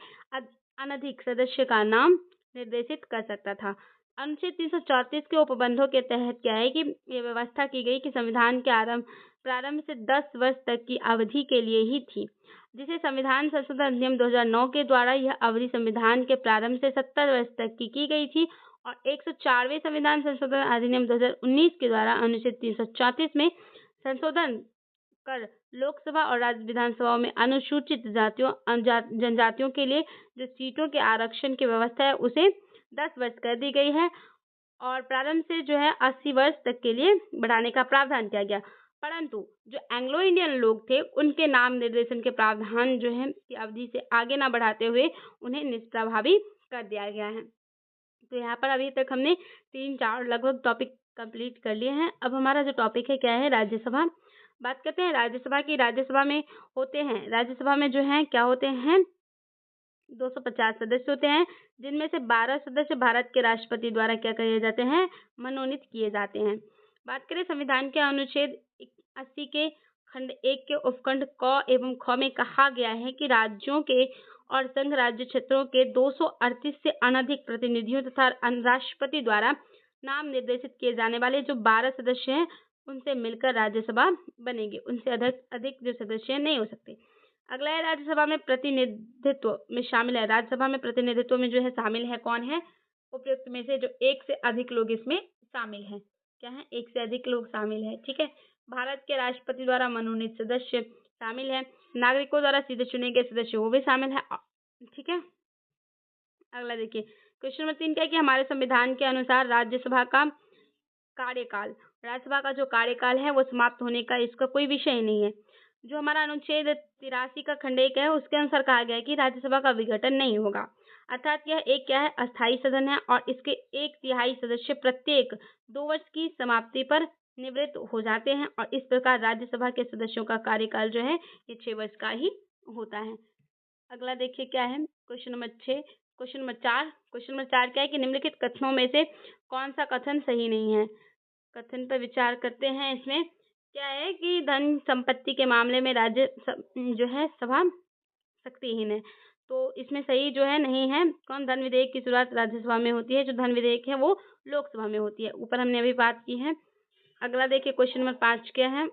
अनधिक सदस्य का नाम निर्देशित कर सकता था। अनुच्छेद 334 के उपबंधों के तहत क्या है कि ये व्यवस्था की गई कि संविधान के प्रारंभ से 10 वर्ष तक की अवधि के लिए ही थी, जिसे संविधान संशोधन अधिनियम 2009 के द्वारा यह अवधि संविधान के प्रारंभ से 70 वर्ष तक की गई थी और 104वें संविधान संशोधन अधिनियम 2019 के द्वारा अनुच्छेद 334 में संशोधन कर लोकसभा और राज्य विधानसभाओं में अनुसूचित जातियों जनजातियों के लिए जो सीटों के आरक्षण की व्यवस्था है उसे 10 वर्ष कर दी गई है और प्रारंभ से जो है 80 वर्ष तक के लिए बढ़ाने का प्रावधान किया गया। परंतु जो एंग्लो इंडियन लोग थे उनके नाम निर्देशन के प्रावधान जो है की अवधि से आगे न बढ़ाते हुए उन्हें निष्प्रभावी कर दिया गया है। तो यहाँ पर अभी तक हमने 3-4 लगभग टॉपिक कंप्लीट कर लिए हैं। अब हमारा जो टॉपिक है क्या है, राज्यसभा। बात करते हैं राज्यसभा की। राज्यसभा में होते हैं, राज्यसभा में जो है क्या होते हैं, 250 सदस्य होते हैं, जिनमें से 12 सदस्य भारत के राष्ट्रपति द्वारा क्या किए जाते हैं, मनोनीत किए जाते हैं। बात करें संविधान के अनुच्छेद 80 के खंड 1 के उपखंड क एवं ख में कहा गया है कि राज्यों के और संघ राज्य क्षेत्रों के 238 से अनधिक प्रतिनिधियों तथा राष्ट्रपति द्वारा नाम निर्देशित किए जाने वाले जो 12 सदस्य हैं उनसे मिलकर राज्यसभा बनेगी। उनसे अधिक जो सदस्य नहीं हो सकते। अगला है राज्यसभा में प्रतिनिधित्व में शामिल है। राज्यसभा में प्रतिनिधित्व में जो है शामिल है कौन है, उपयुक्त में से जो एक से अधिक लोग इसमें शामिल हैं। क्या है, एक से अधिक लोग शामिल है। ठीक है। भारत के राष्ट्रपति द्वारा मनोनीत सदस्य शामिल है। नागरिकों द्वारा सीधे चुने गए सदस्य वो भी शामिल है। ठीक है। अगला देखिए क्वेश्चन नंबर 3 क्या है कि हमारे संविधान के अनुसार राज्यसभा का कार्यकाल, राज्यसभा का जो कार्यकाल है वो समाप्त होने का इसका कोई विषय नहीं है। जो हमारा अनुच्छेद 83 का खंड 1 है उसके अनुसार कहा गया है कि राज्यसभा का विघटन नहीं होगा, अर्थात यह एक क्या है, अस्थायी सदन है और इसके 1/3 सदस्य प्रत्येक 2 वर्ष की समाप्ति पर निवृत्त हो जाते हैं और इस प्रकार राज्यसभा के सदस्यों का कार्यकाल जो है ये 6 वर्ष का ही होता है। अगला देखिए क्या है क्वेश्चन नंबर 4। क्वेश्चन नंबर 4 क्या है कि निम्नलिखित कथनों में से कौन सा कथन सही नहीं है। कथन पर विचार करते हैं। इसमें क्या है कि धन संपत्ति के मामले में राज्य जो है सभा शक्तिहीन है, तो इसमें सही जो है नहीं है। कौन, धन विधेयक की शुरुआत राज्यसभा में होती है, जो धन विधेयक है वो लोकसभा में होती है। ऊपर हमने अभी बात की है। अगला देखिए क्वेश्चन नंबर 5 क्या है।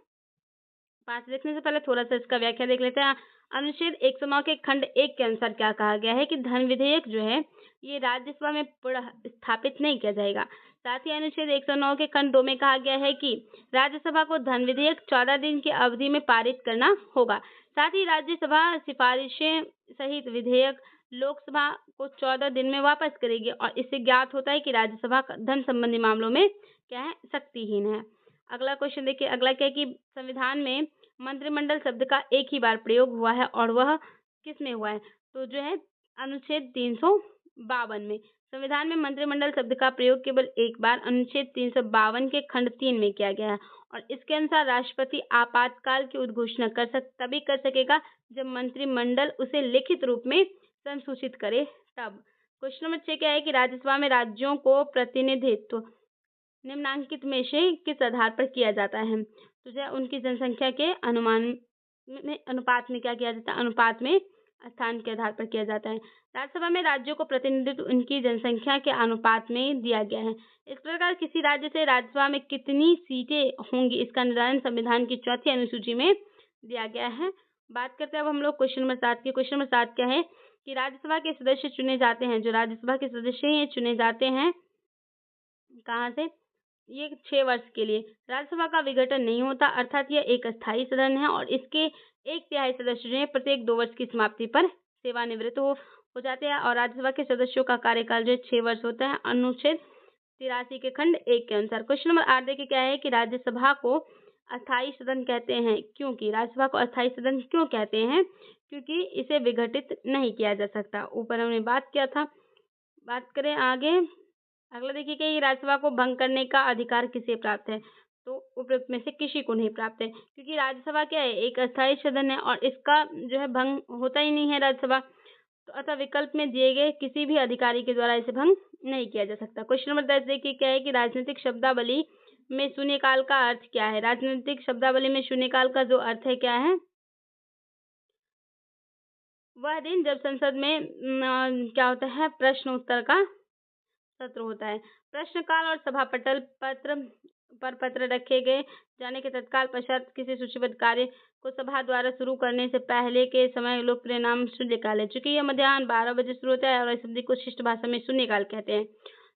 5 देखने से पहले थोड़ा सा इसका व्याख्या देख लेते हैं। अनुच्छेद 109 के खंड 1 के अनुसार क्या कहा गया है कि धन विधेयक जो है ये राज्यसभा में पुनः स्थापित नहीं किया जाएगा। साथ ही अनुच्छेद 109 के खंड 2 में कहा गया है कि राज्यसभा को धन विधेयक 14 दिन की अवधि में पारित करना होगा। साथ ही राज्यसभा सिफारिशें सहित विधेयक लोकसभा को 14 दिन में वापस करेगी और इससे ज्ञात होता है कि राज्यसभा धन संबंधी मामलों में क्या है, शक्तिहीन है। अगला क्वेश्चन देखिए। अगला क्या है कि संविधान में मंत्रिमंडल शब्द का एक ही बार प्रयोग हुआ है और वह किस में हुआ है, तो जो है अनुच्छेद 352 में। संविधान में मंत्रिमंडल शब्द का प्रयोग केवल एक बार अनुच्छेद 352 के खंड 3 में किया गया है और इसके अनुसार राष्ट्रपति आपातकाल की उद्घोषणा तभी कर सकेगा जब मंत्रिमंडल उसे लिखित रूप में संसूचित करे तब। क्वेश्चन नंबर 6 क्या है कि राज्यसभा में राज्यों को प्रतिनिधित्व निम्नांकित में से किस आधार पर किया जाता है, तो जो उनकी जनसंख्या के अनुपात में क्या किया जाता है, अनुपात में स्थान के आधार पर किया जाता है। राज्यसभा में राज्यों को प्रतिनिधित्व उनकी जनसंख्या के अनुपात में दिया गया है। इस प्रकार किसी राज्य से राज्यसभा में कितनी सीटें होंगी इसका निर्धारण संविधान की 4वीं अनुसूची में दिया गया है। बात करते हैं अब हम लोग क्वेश्चन नंबर 7 की। क्वेश्चन नंबर 7 क्या है कि राज्यसभा के सदस्य चुने जाते हैं, जो राज्यसभा के सदस्य हैं चुने जाते हैं कहाँ से, ये 6 वर्ष के लिए। राज्यसभा का विघटन नहीं होता, अर्थात यह एक अस्थायी सदन है और इसके 1/3 सदस्य जो है प्रत्येक 2 वर्ष की समाप्ति पर सेवानिवृत्त हो जाते हैं और राज्यसभा के सदस्यों का कार्यकाल जो है 6 वर्ष होता है अनुच्छेद 83 के खंड 1 के अनुसार। क्वेश्चन नंबर 8 देखिए क्या है कि राज्यसभा को अस्थायी सदन कहते हैं क्योंकि, राज्यसभा को अस्थायी सदन क्यों कहते हैं, क्योंकि इसे विघटित नहीं किया जा सकता। ऊपर हमने बात किया था। बात करें आगे। अगला देखिए कि राज्यसभा को भंग करने का अधिकार किसे प्राप्त है, तो उपयुक्त में से किसी को नहीं प्राप्त है, क्योंकि राज्यसभा क्या है, एक अस्थायी सदन है और इसका जो है भंग होता ही नहीं है राज्यसभा, तो अतः विकल्प में दिए गए किसी भी अधिकारी के द्वारा इसे भंग नहीं किया जा सकता। क्वेश्चन नंबर 10 देखिए क्या है कि राजनीतिक शब्दावली में शून्यकाल का अर्थ क्या है। राजनीतिक शब्दावली में शून्यकाल का जो अर्थ है क्या है, वह दिन जब संसद में क्या होता है, प्रश्न उत्तर का सत्र होता है। प्रश्नकाल और सभा पटल पत्र रखे गए जाने के तत्काल पश्चात किसी सूचीबद्ध कार्य को सभा द्वारा शुरू करने से पहले के समय लोकप्रिय नाम शून्यकाल है। चूंकि यह मध्याह्न 12 बजे शुरू होता है और इस अवधि को शिष्ट भाषा में शून्यकाल कहते हैं।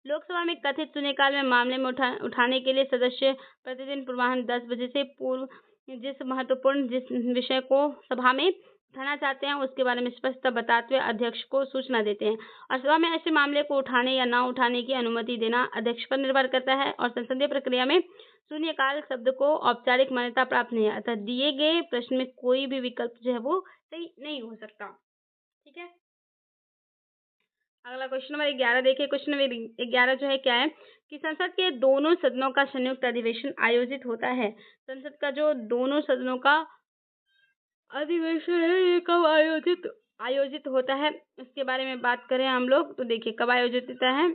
लोकसभा में कथित शून्यकाल में मामले में उठाने के लिए सदस्य प्रतिदिन पूर्वाह्न 10 बजे से पूर्व जिस विषय को सभा में उठाना चाहते हैं उसके बारे में स्पष्टता बताते हुए अध्यक्ष को सूचना देते हैं। और सभा में ऐसे मामले को उठाने या न उठाने की अनुमति देना अध्यक्ष पर निर्भर करता है। और संसदीय प्रक्रिया में शून्यकाल शब्द को औपचारिक मान्यता प्राप्त नहीं है, अतः दिए गए प्रश्न में कोई भी विकल्प जो है वो सही नहीं हो सकता। ठीक है, अगला क्वेश्चन नंबर 11 देखिए। क्वेश्चन नंबर 11 जो है क्या है कि संसद के दोनों सदनों का संयुक्त अधिवेशन आयोजित होता है। संसद का जो दोनों सदनों का अधिवेशन है ये कब आयोजित होता है, इसके बारे में बात करें हम लोग तो देखिए कब आयोजित होता है।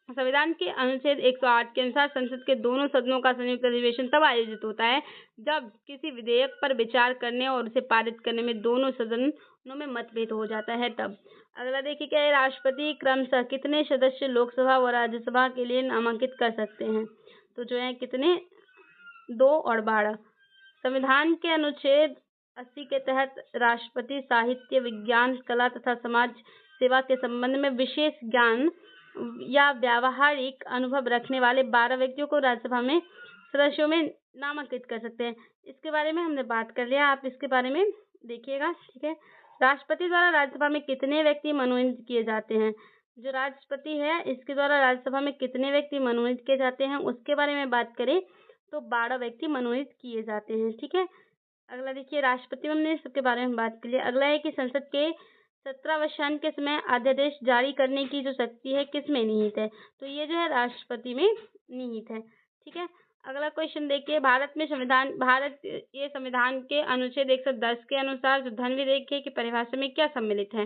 संविधान के अनुच्छेद 108 के अनुसार संसद के दोनों सदनों का संयुक्त अधिवेशन तब आयोजित होता है जब किसी विधेयक पर विचार करने और उसे पारित करने में दोनों सदनों में मतभेद हो जाता है तब। अगला देखिए क्या है, राष्ट्रपति क्रमशः कितने सदस्य लोकसभा व राज्यसभा के लिए नामांकित कर सकते हैं, तो जो है कितने, 2 और 12। संविधान के अनुच्छेद 80 के तहत राष्ट्रपति साहित्य, विज्ञान, कला तथा समाज सेवा के संबंध में विशेष ज्ञान या व्यावहारिक अनुभव रखने वाले 12 व्यक्तियों को राज्यसभा में सदस्यों में नामांकित कर सकते हैं। इसके बारे में हमने बात कर लिया, आप इसके बारे में देखिएगा। ठीक है, राष्ट्रपति द्वारा राज्यसभा में कितने व्यक्ति मनोनीत किए जाते हैं, जो राष्ट्रपति है इसके द्वारा राज्यसभा में कितने व्यक्ति मनोनीत किए जाते हैं उसके बारे में बात करें तो 12 व्यक्ति मनोनीत किए जाते हैं। ठीक है, अगला देखिए, राष्ट्रपति हमने सबके बारे में बात कर लिया। अगला है कि संसद के 17 के समय अध्यादेश जारी करने की जो शक्ति है किसमें निहित है, तो ये जो है राष्ट्रपति में निहित है। ठीक है, अगला क्वेश्चन देखिए, ये संविधान के अनुच्छेद 110 के अनुसार जो धन विधेयक की परिभाषा में क्या सम्मिलित है,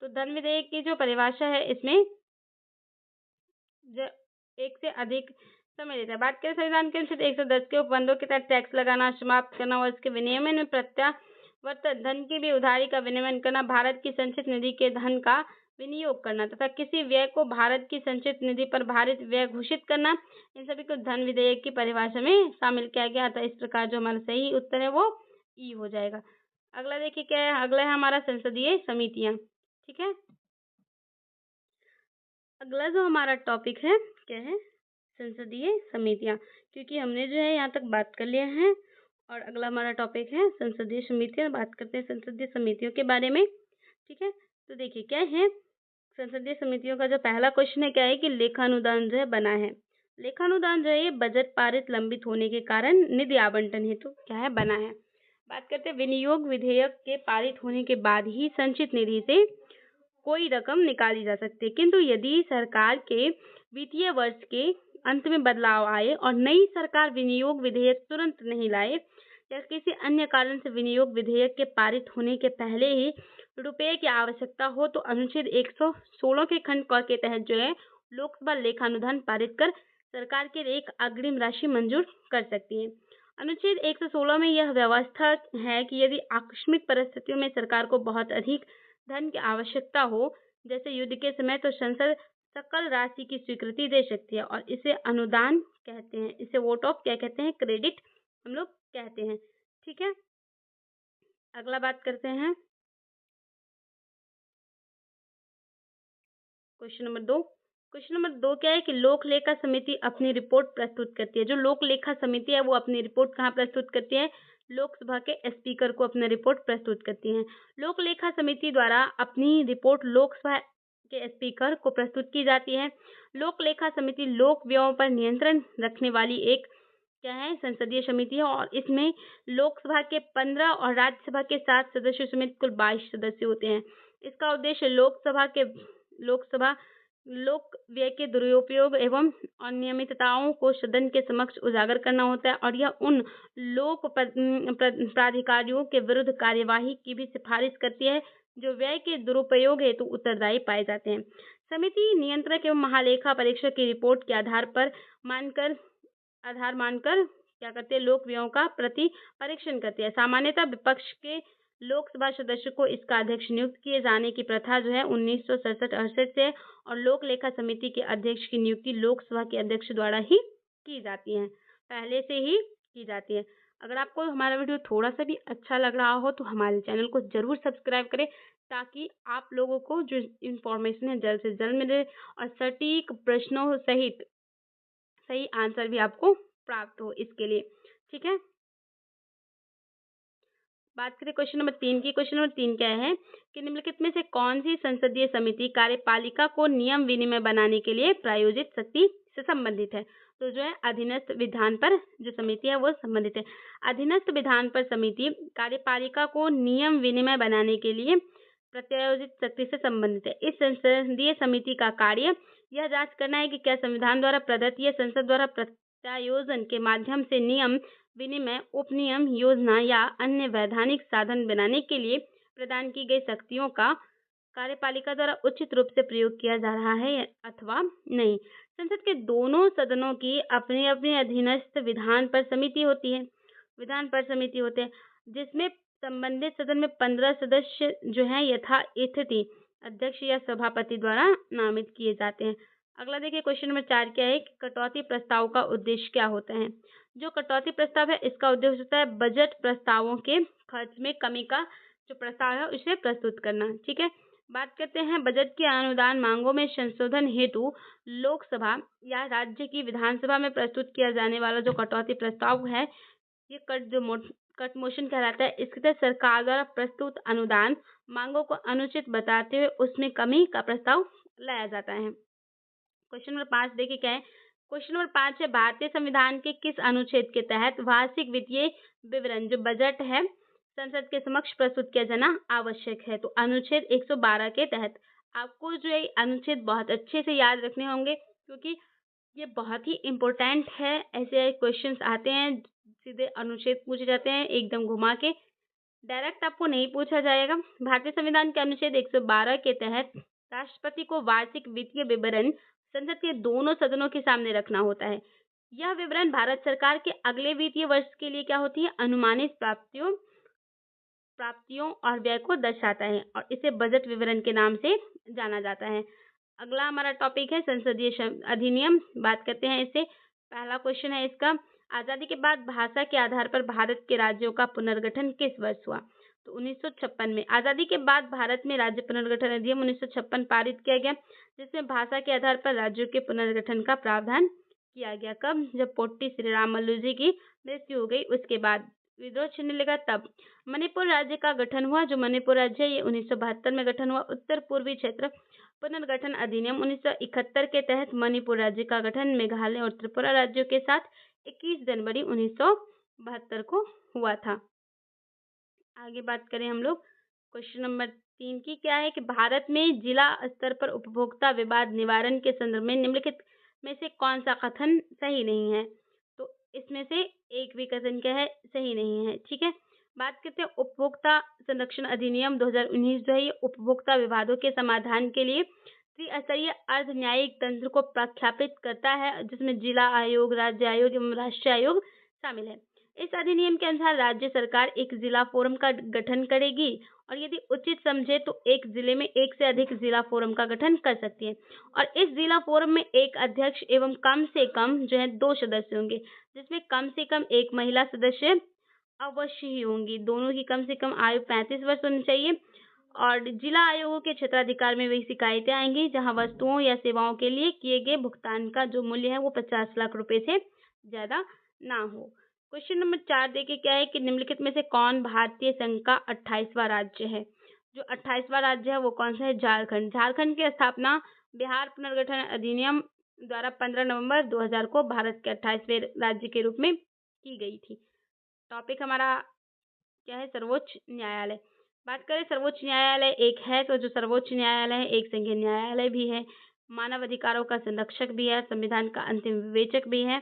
तो धन विधेयक की जो परिभाषा है इसमें जो एक से अधिक सम्मिलित है। बात करें संविधान के अनुच्छेद 110 के उपबंधों के तहत टैक्स लगाना समाप्त करना और इसके विनियमन में प्रत्यावर्तन धन की भी उधारी का विनियमन करना, भारत की संचित निधि के धन का विनियोग करना तथा किसी व्यय को भारत की संचित निधि पर भारित व्यय घोषित करना, इन सभी को धन विधेयक की परिभाषा में शामिल किया गया था। इस प्रकार जो हमारा सही उत्तर है वो ई हो जाएगा। अगला देखिए क्या है, अगला है हमारा संसदीय समितियां। ठीक है, अगला जो हमारा टॉपिक है क्या है, संसदीय समितियां, क्योंकि हमने जो है यहाँ तक बात कर लिया है और अगला हमारा टॉपिक है संसदीय समितियां। बात करते हैं संसदीय समितियों के बारे में। ठीक है, तो देखिए क्या है संसदीय समितियों का जो पहला क्वेश्चन है क्या है कि लेखानुदान जो है बना है। लेखानुदान जो है ये बजट पारित लंबित होने के कारण निधि आवंटन हेतु क्या है बना है। बात करते हैं विनियोग विधेयक के पारित होने के बाद ही संचित निधि से कोई रकम निकाली जा सकती है, किंतु यदि सरकार के वित्तीय वर्ष के अंत में बदलाव आए और नई सरकार विनियोग विधेयक तुरंत नहीं लाए या किसी अन्य कारण से विनियोग विधेयक के पारित होने के पहले ही रुपये की आवश्यकता हो तो अनुच्छेद 116 के खंड क के तहत जो है लोकसभा लेखानुदान पारित कर सरकार के लिए एक अग्रिम राशि मंजूर कर सकती है। अनुच्छेद 116 में यह व्यवस्था है कि यदि आकस्मिक परिस्थितियों में सरकार को बहुत अधिक धन की आवश्यकता हो, जैसे युद्ध के समय, तो संसद सकल राशि की स्वीकृति दे सकती है और इसे अनुदान कहते हैं। इसे वोट ऑफ क्या कहते हैं, क्रेडिट हम लोग कहते हैं। ठीक है, अगला बात करते हैं क्वेश्चन नंबर 2। क्वेश्चन नंबर 2 क्या है कि लोक लेखा समिति अपनी रिपोर्ट प्रस्तुत करती है। जो लोक लेखा समिति है वो अपनी रिपोर्ट कहाँ प्रस्तुत करती है, लोकसभा के स्पीकर को अपनी रिपोर्ट प्रस्तुत करती है। लोक लेखा समिति द्वारा अपनी रिपोर्ट लोकसभा के स्पीकर को प्रस्तुत की जाती है। लोक लेखा समिति लोक व्ययों पर नियंत्रण रखने वाली एक क्या है संसदीय समिति है और इसमें लोकसभा के 15 और राज्यसभा के 7 सदस्यों समेत कुल 22 सदस्य होते हैं। इसका उद्देश्य लोक व्यय के दुरुपयोग एवं अनियमितताओं को सदन के समक्ष उजागर करना होता है और यह उन लोक प्राधिकारियों के विरुद्ध कार्यवाही की भी सिफारिश करती है जो व्यय के दुरुपयोग हेतु उत्तरदायी पाए जाते हैं। समिति नियंत्रक एवं महालेखा परीक्षक की रिपोर्ट के आधार मानकर क्या करते हैं, लोक व्ययों का प्रति परीक्षण करती है। सामान्यतः विपक्ष के लोकसभा सदस्य को इसका अध्यक्ष नियुक्त किए जाने की प्रथा जो है 1967-68 से और लोक लेखा समिति के अध्यक्ष की नियुक्ति लोकसभा के अध्यक्ष द्वारा ही की जाती है, पहले से ही की जाती है। अगर आपको हमारा वीडियो थोड़ा सा भी अच्छा लग रहा हो तो हमारे चैनल को जरूर सब्सक्राइब करें ताकि आप लोगों को जो इन्फॉर्मेशन है जल्द से जल्द मिले और सटीक प्रश्नों सहित सही आंसर भी आपको प्राप्त हो इसके लिए। ठीक है। बात करें क्वेश्चन नंबर 3 की। क्वेश्चन नंबर 3 क्या है कि निम्नलिखित में से कौन सी संसदीय समिति कार्यपालिका को नियम विनिमय बनाने के लिए प्रायोजित शक्ति से संबंधित है? तो जो है अधीनस्थ विधान पर जो समिति है वो संबंधित है। अधीनस्थ विधान पर समिति कार्यपालिका को नियम विनिमय बनाने के लिए प्रत्यायोजित शक्ति से संबंधित है। इस संसदीय समिति का कार्य यह जांच करना है कि क्या संविधान द्वारा प्रदत्त या संसद द्वारा प्रत्यायोजन के माध्यम से नियम विनिमय, उपनियम, योजना या अन्य वैधानिक साधन बनाने के लिए प्रदान की गई शक्तियों का कार्यपालिका द्वारा उचित रूप से प्रयोग किया जा रहा है अथवा नहीं। संसद के दोनों सदनों की अपनी अपनी अधीनस्थ विधान पर समिति होती है, विधान पर समिति होते हैं, जिसमें संबंधित सदन में 15 सदस्य जो है यथा स्थिति अध्यक्ष या सभापति द्वारा नामित किए जाते हैं। अगला देखिए क्वेश्चन नंबर 4 क्या है कि कटौती प्रस्ताव का उद्देश्य क्या होता है? जो कटौती प्रस्ताव है इसका उद्देश्य होता है बजट प्रस्तावों के खर्च में कमी का जो प्रस्ताव है उसे प्रस्तुत करना। ठीक है, बात करते हैं बजट की अनुदान मांगों में संशोधन हेतु लोकसभा या राज्य की विधानसभा में प्रस्तुत किया जाने वाला जो कटौती प्रस्ताव है ये कट मोशन कहलाता है। इसके तहत सरकार द्वारा प्रस्तुत अनुदान मांगों को अनुचित बताते हुए उसमें कमी का प्रस्ताव लाया जाता है। क्वेश्चन नंबर 5 देखिए क्या है। क्वेश्चन नंबर 5 है भारतीय संविधान के किस अनुच्छेद के तहत वार्षिक वित्तीय विवरण जो बजट है संसद के समक्ष प्रस्तुत किया जाना आवश्यक है? तो अनुच्छेद 112 के तहत। आपको जो है अनुच्छेद बहुत अच्छे से याद रखने होंगे क्योंकि ये बहुत ही इम्पोर्टेंट है। ऐसे क्वेश्चंस आते हैं सीधे अनुच्छेद पूछे जाते हैं एकदम घुमा के, डायरेक्ट आपको नहीं पूछा जाएगा। भारतीय संविधान के अनुच्छेद 112 के तहत राष्ट्रपति को वार्षिक वित्तीय विवरण संसद के दोनों सदनों के सामने रखना होता है। यह विवरण भारत सरकार के अगले वित्तीय वर्ष के लिए क्या होती है अनुमानित प्राप्तियों और व्यय को दर्शाता है और इसे बजट विवरण के नाम से जाना जाता है। अगला हमारा टॉपिक है संसदीय अधिनियम। बात करते हैं इससे। पहला क्वेश्चन है इसका, आजादी के बाद भाषा के आधार पर भारत के राज्यों का पुनर्गठन किस वर्ष हुआ? तो 1956 में। आजादी के बाद भारत में राज्य पुनर्गठन अधिनियम 1956 पारित किया गया जिसमें भाषा के आधार पर राज्यों के पुनर्गठन का प्रावधान किया गया। कब? जब पोट्टी श्री रामुलु जी की मृत्यु हो गई उसके बाद विद्रोह छिड़ने लगा तब। मणिपुर राज्य का गठन हुआ। जो मणिपुर राज्य है ये 1972 में गठन हुआ। उत्तर पूर्वी क्षेत्र पुनर्गठन अधिनियम 1971 के तहत मणिपुर राज्य का गठन मेघालय और त्रिपुरा राज्यों के साथ 21 जनवरी 1972 को हुआ था। आगे बात करें हम लोग क्वेश्चन नंबर 3 की क्या है कि भारत में जिला स्तर पर उपभोक्ता विवाद निवारण के संदर्भ में निम्नलिखित में से कौन सा कथन सही नहीं है? तो इसमें से एक भी कथन क्या है सही नहीं है। ठीक है, बात करते हैं उपभोक्ता संरक्षण अधिनियम 2019 जो है ये उपभोक्ता विवादों के समाधान के लिए त्रिस्तरीय अर्ध न्यायिक तंत्र को प्रख्यापित करता है जिसमें जिला आयोग, राज्य आयोग एवं राष्ट्रीय आयोग शामिल है। इस अधिनियम के अनुसार राज्य सरकार एक जिला फोरम का गठन करेगी और यदि उचित समझे तो एक जिले में एक से अधिक जिला फोरम का गठन कर सकती है और इस जिला फोरम में एक अध्यक्ष एवं कम से कम जो है 2 सदस्य होंगे जिसमें कम से कम एक महिला सदस्य अवश्य ही होंगी। दोनों की कम से कम आयु 35 वर्ष होनी चाहिए और जिला आयोगों के क्षेत्राधिकार में वही शिकायतें आएंगी जहां वस्तुओं या सेवाओं के लिए किए गए भुगतान का जो मूल्य है वो 50 लाख रुपए से ज्यादा ना हो। क्वेश्चन नंबर 4 देखिए क्या है कि निम्नलिखित में से कौन भारतीय संघ का 28वां राज्य है? जो 28वां राज्य है वो कौन सा है? झारखंड। झारखंड की स्थापना बिहार पुनर्गठन अधिनियम द्वारा 15 नवंबर 2000 को भारत के 28वें राज्य के रूप में की गई थी। टॉपिक हमारा क्या है? सर्वोच्च न्यायालय। बात करें सर्वोच्च न्यायालय एक है तो जो सर्वोच्च न्यायालय है एक संघीय न्यायालय भी है, मानव अधिकारों का संरक्षक भी है, संविधान का अंतिम विवेचक भी है।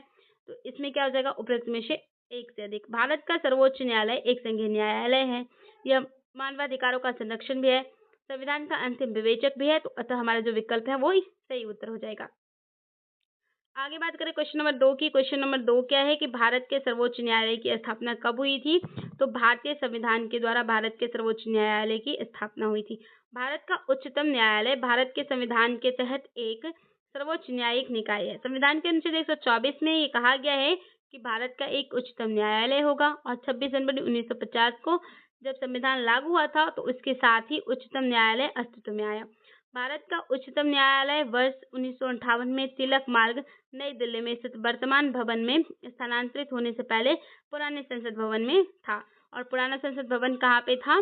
तो इसमें क्या हो जाएगा? उपरोक्त में से एक से अधिक। भारत का सर्वोच्च न्यायालय एक संघीय न्यायालय है, यह मानवाधिकारों का संरक्षण भी है, संविधान का अंतिम विवेचक भी है। तो अतः हमारा जो विकल्प है वो ही सही उत्तर हो जाएगा। आगे बात करें क्वेश्चन नंबर 2 की। क्वेश्चन नंबर 2 क्या है कि भारत के सर्वोच्च न्यायालय की स्थापना कब हुई थी? तो भारतीय संविधान के द्वारा भारत के सर्वोच्च न्यायालय की स्थापना हुई थी। भारत का उच्चतम न्यायालय भारत के संविधान के तहत एक सर्वोच्च न्यायिक निकाय है। संविधान के अनुच्छेद 124 में ये कहा गया है कि भारत का एक उच्चतम न्यायालय होगा और 26 जनवरी 1950 को जब संविधान लागू हुआ था तो उसके साथ ही उच्चतम न्यायालय अस्तित्व में आया। भारत का उच्चतम न्यायालय वर्ष 1958 में तिलक मार्ग नई दिल्ली में स्थित वर्तमान भवन में स्थानांतरित होने से पहले पुराने संसद भवन में था। और पुराना संसद भवन कहाँ पे था?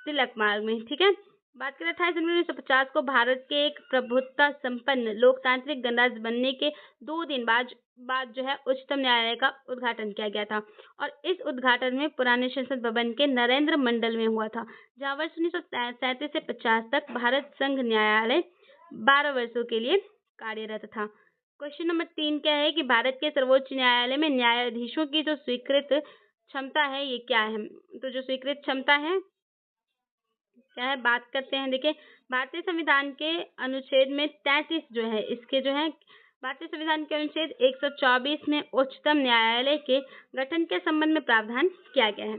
तिलक मार्ग में। ठीक है, बात करें 28 जनवरी 1950 को भारत के एक प्रभुत्व संपन्न लोकतांत्रिक गणराज्य बनने के 2 दिन बाद जो है उच्चतम न्यायालय का उद्घाटन किया गया था और इस उद्घाटन में पुराने संसद भवन के नरेंद्र मंडल में हुआ था, जहां वर्ष 1937 से 50 तक भारत संघ न्यायालय 12 वर्षों के लिए कार्यरत था। क्वेश्चन नंबर 3 क्या है कि भारत के सर्वोच्च न्यायालय में न्यायाधीशों की जो स्वीकृत क्षमता है ये क्या है? तो जो स्वीकृत क्षमता है क्या है, बात करते हैं। देखिए, भारतीय संविधान के अनुच्छेद में 33 जो है इसके जो है भारतीय संविधान के अनुच्छेद 124 में उच्चतम न्यायालय के गठन के संबंध में प्रावधान किया गया है,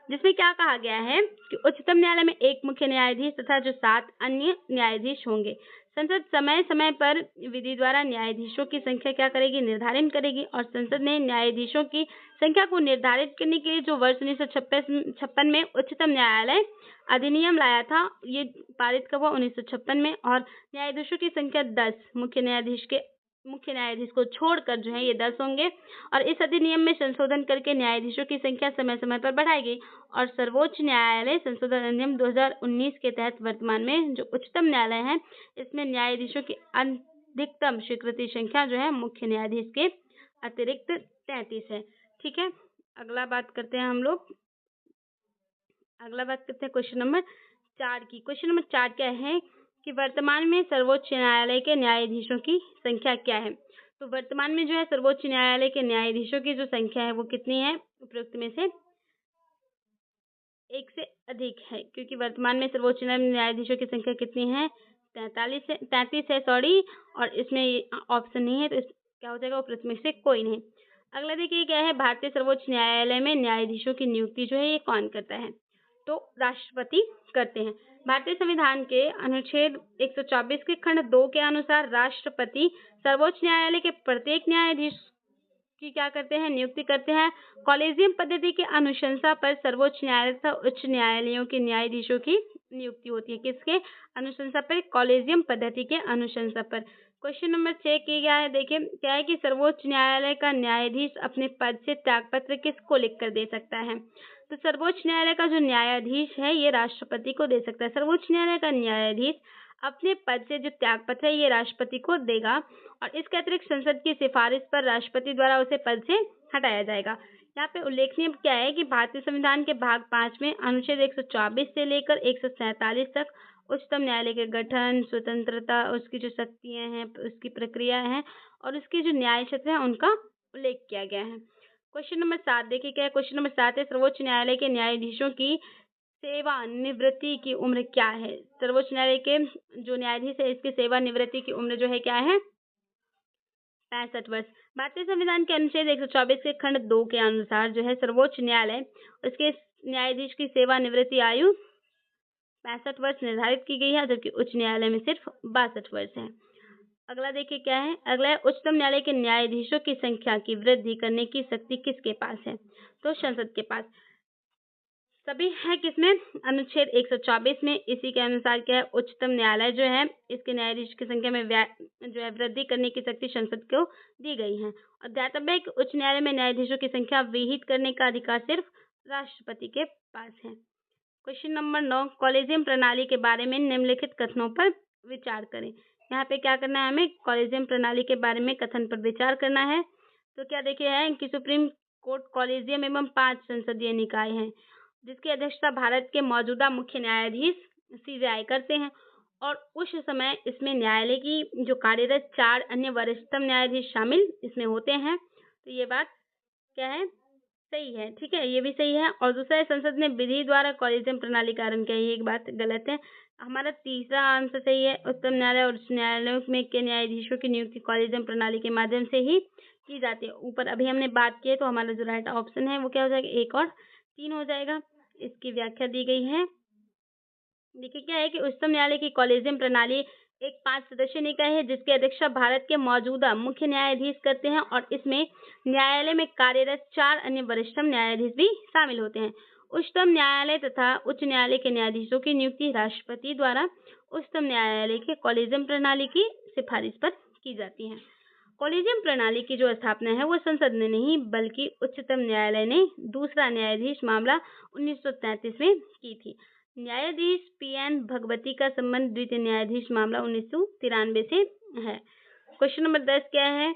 जिसमें क्या कहा गया है कि उच्चतम न्यायालय में एक मुख्य न्यायाधीश तथा जो 7 अन्य न्यायाधीश होंगे। संसद समय समय पर विधि द्वारा न्यायाधीशों की संख्या क्या करेगी, निर्धारित करेगी और संसद ने न्यायाधीशों की संख्या को निर्धारित करने के लिए जो वर्ष 1956 में उच्चतम न्यायालय अधिनियम लाया था, ये पारित कब हुआ? 1956 में। और न्यायाधीशों की संख्या 10 मुख्य न्यायाधीश को छोड़कर जो है ये 10 होंगे और इस अधिनियम में संशोधन करके न्यायाधीशों की संख्या समय समय पर बढ़ाई गई और सर्वोच्च न्यायालय संशोधन अधिनियम 2019 के तहत वर्तमान में जो उच्चतम न्यायालय है इसमें न्यायाधीशों की अधिकतम स्वीकृति संख्या जो है मुख्य न्यायाधीश के अतिरिक्त 33 है। ठीक है, अगला बात करते हैं क्वेश्चन नंबर 4 की। क्वेश्चन नंबर 4 क्या है कि वर्तमान में सर्वोच्च न्यायालय के न्यायाधीशों की संख्या क्या है? तो वर्तमान में जो है सर्वोच्च न्यायालय के न्यायाधीशों की जो संख्या है वो कितनी है? उपरोक्त में से एक से अधिक है, क्योंकि वर्तमान में सर्वोच्च न्यायालय में न्यायाधीशों की संख्या कितनी है? 33 है सॉरी, और इसमें ऑप्शन नहीं है तो क्या हो जाएगा? उपरोक्त में से कोई नहीं। अगला देखिए क्या है, भारतीय सर्वोच्च न्यायालय में न्यायाधीशों की नियुक्ति जो है ये कौन करता है? तो राष्ट्रपति करते हैं। भारतीय संविधान के अनुच्छेद 124 के खंड 2 के अनुसार राष्ट्रपति सर्वोच्च न्यायालय के प्रत्येक न्यायाधीश की क्या करते हैं? नियुक्ति करते हैं। कॉलेजियम पद्धति की अनुशंसा पर सर्वोच्च न्यायालय तथा उच्च न्यायालयों के न्यायाधीशों की नियुक्ति होती है। किसके अनुशंसा पर? कॉलेजियम पद्धति के अनुशंसा पर। क्वेश्चन नंबर 6 की क्या है? देखिए क्या है कि सर्वोच्च न्यायालय का न्यायाधीश अपने पद से त्यागपत्र किसको लिखकर दे सकता है? तो सर्वोच्च न्यायालय का जो न्यायाधीश है ये राष्ट्रपति को दे सकता है। सर्वोच्च न्यायालय का न्यायाधीश अपने पद से जो त्यागपत्र है ये राष्ट्रपति को देगा और इसके अतिरिक्त संसद की सिफारिश पर राष्ट्रपति द्वारा उसे पद से हटाया जाएगा। यहाँ पे उल्लेखनीय क्या है कि भारतीय संविधान के भाग 5 में अनुच्छेद 124 से लेकर 147 तक उच्चतम न्यायालय के गठन, स्वतंत्रता, उसकी जो शक्तियां हैं, उसकी प्रक्रिया है और उसके जो न्याय क्षेत्र है उनका उल्लेख किया गया है। क्वेश्चन नंबर 7 देखिए क्या है? क्वेश्चन नंबर 7 है सर्वोच्च न्यायालय के न्यायाधीशों की सेवानिवृत्ति की उम्र क्या है? सर्वोच्च न्यायालय के जो न्यायाधीश है इसकी सेवानिवृत्ति की उम्र जो है क्या है? 65 वर्ष। भारतीय संविधान के अनुच्छेद 124 के खंड 2 के अनुसार जो है सर्वोच्च न्यायालय उसके न्यायाधीश की सेवानिवृत्ति आयु 65 वर्ष निर्धारित की गई है, जबकि उच्च न्यायालय में सिर्फ 62 वर्ष है। अगला देखिए क्या है? अगला है उच्चतम न्यायालय के न्यायाधीशों की संख्या की वृद्धि करने की शक्ति किसके पास है? तो संसद के पास। सभी है किसमें? अनुच्छेद 124 में। इसी के अनुसार क्या है? उच्चतम न्यायालय जो है इसके न्यायाधीश की संख्या में जो है वृद्धि करने की शक्ति संसद को दी गई है और ध्यातव्य है कि उच्च न्यायालय में न्यायाधीशों की संख्या विहित करने का अधिकार सिर्फ राष्ट्रपति के पास है। क्वेश्चन नंबर 9, कॉलेजियम प्रणाली के बारे में निम्नलिखित कथनों पर विचार करें। यहाँ पे क्या करना है? हमें कॉलेजियम प्रणाली के बारे में कथन पर विचार करना है। तो क्या देखिए है कि सुप्रीम कोर्ट कॉलेजियम एवं 5 संसदीय निकाय हैं जिसकी अध्यक्षता भारत के मौजूदा मुख्य न्यायाधीश CJI करते हैं और उस समय इसमें न्यायालय की जो कार्यरत 4 अन्य वरिष्ठतम न्यायाधीश शामिल इसमें होते हैं। तो ये बात क्या है? सही है। ठीक है, ये भी सही है। और दूसरा है संसद ने विधि द्वारा कॉलेजियम प्रणाली का आरंभ किया, ये एक बात गलत है। हमारा तीसरा आंसर सही है। उच्चतम न्यायालय और उच्च न्यायालयों में के न्यायाधीशों की नियुक्ति कॉलेजियम प्रणाली के माध्यम से ही की जाती है। ऊपर अभी हमने बात की है तो हमारा जो राइट ऑप्शन है वो क्या हो जाएगा? 1 और 3 हो जाएगा। इसकी व्याख्या दी गई है। देखिए क्या है कि उच्चतम न्यायालय की कॉलेजियम प्रणाली एक 5 सदस्यीय निकाय है जिसकी अध्यक्षता भारत के मौजूदा मुख्य न्यायाधीश करते हैं और इसमें न्यायालय में कार्यरत 4 अन्य वरिष्ठतम न्यायाधीश भी शामिल होते हैं। उच्चतम न्यायालय तथा उच्च न्यायालय के न्यायाधीशों की नियुक्ति राष्ट्रपति द्वारा उच्चतम न्यायालय के कॉलेजियम प्रणाली की सिफारिश पर की जाती है। कॉलेजियम प्रणाली की जो स्थापना है वो संसद ने नहीं बल्कि उच्चतम न्यायालय ने दूसरा न्यायाधीश मामला 1933 में की थी। न्यायाधीश पीएन भगवती का संबंध द्वितीय न्यायाधीश मामला 1993 से है। क्वेश्चन नंबर 10 क्या है?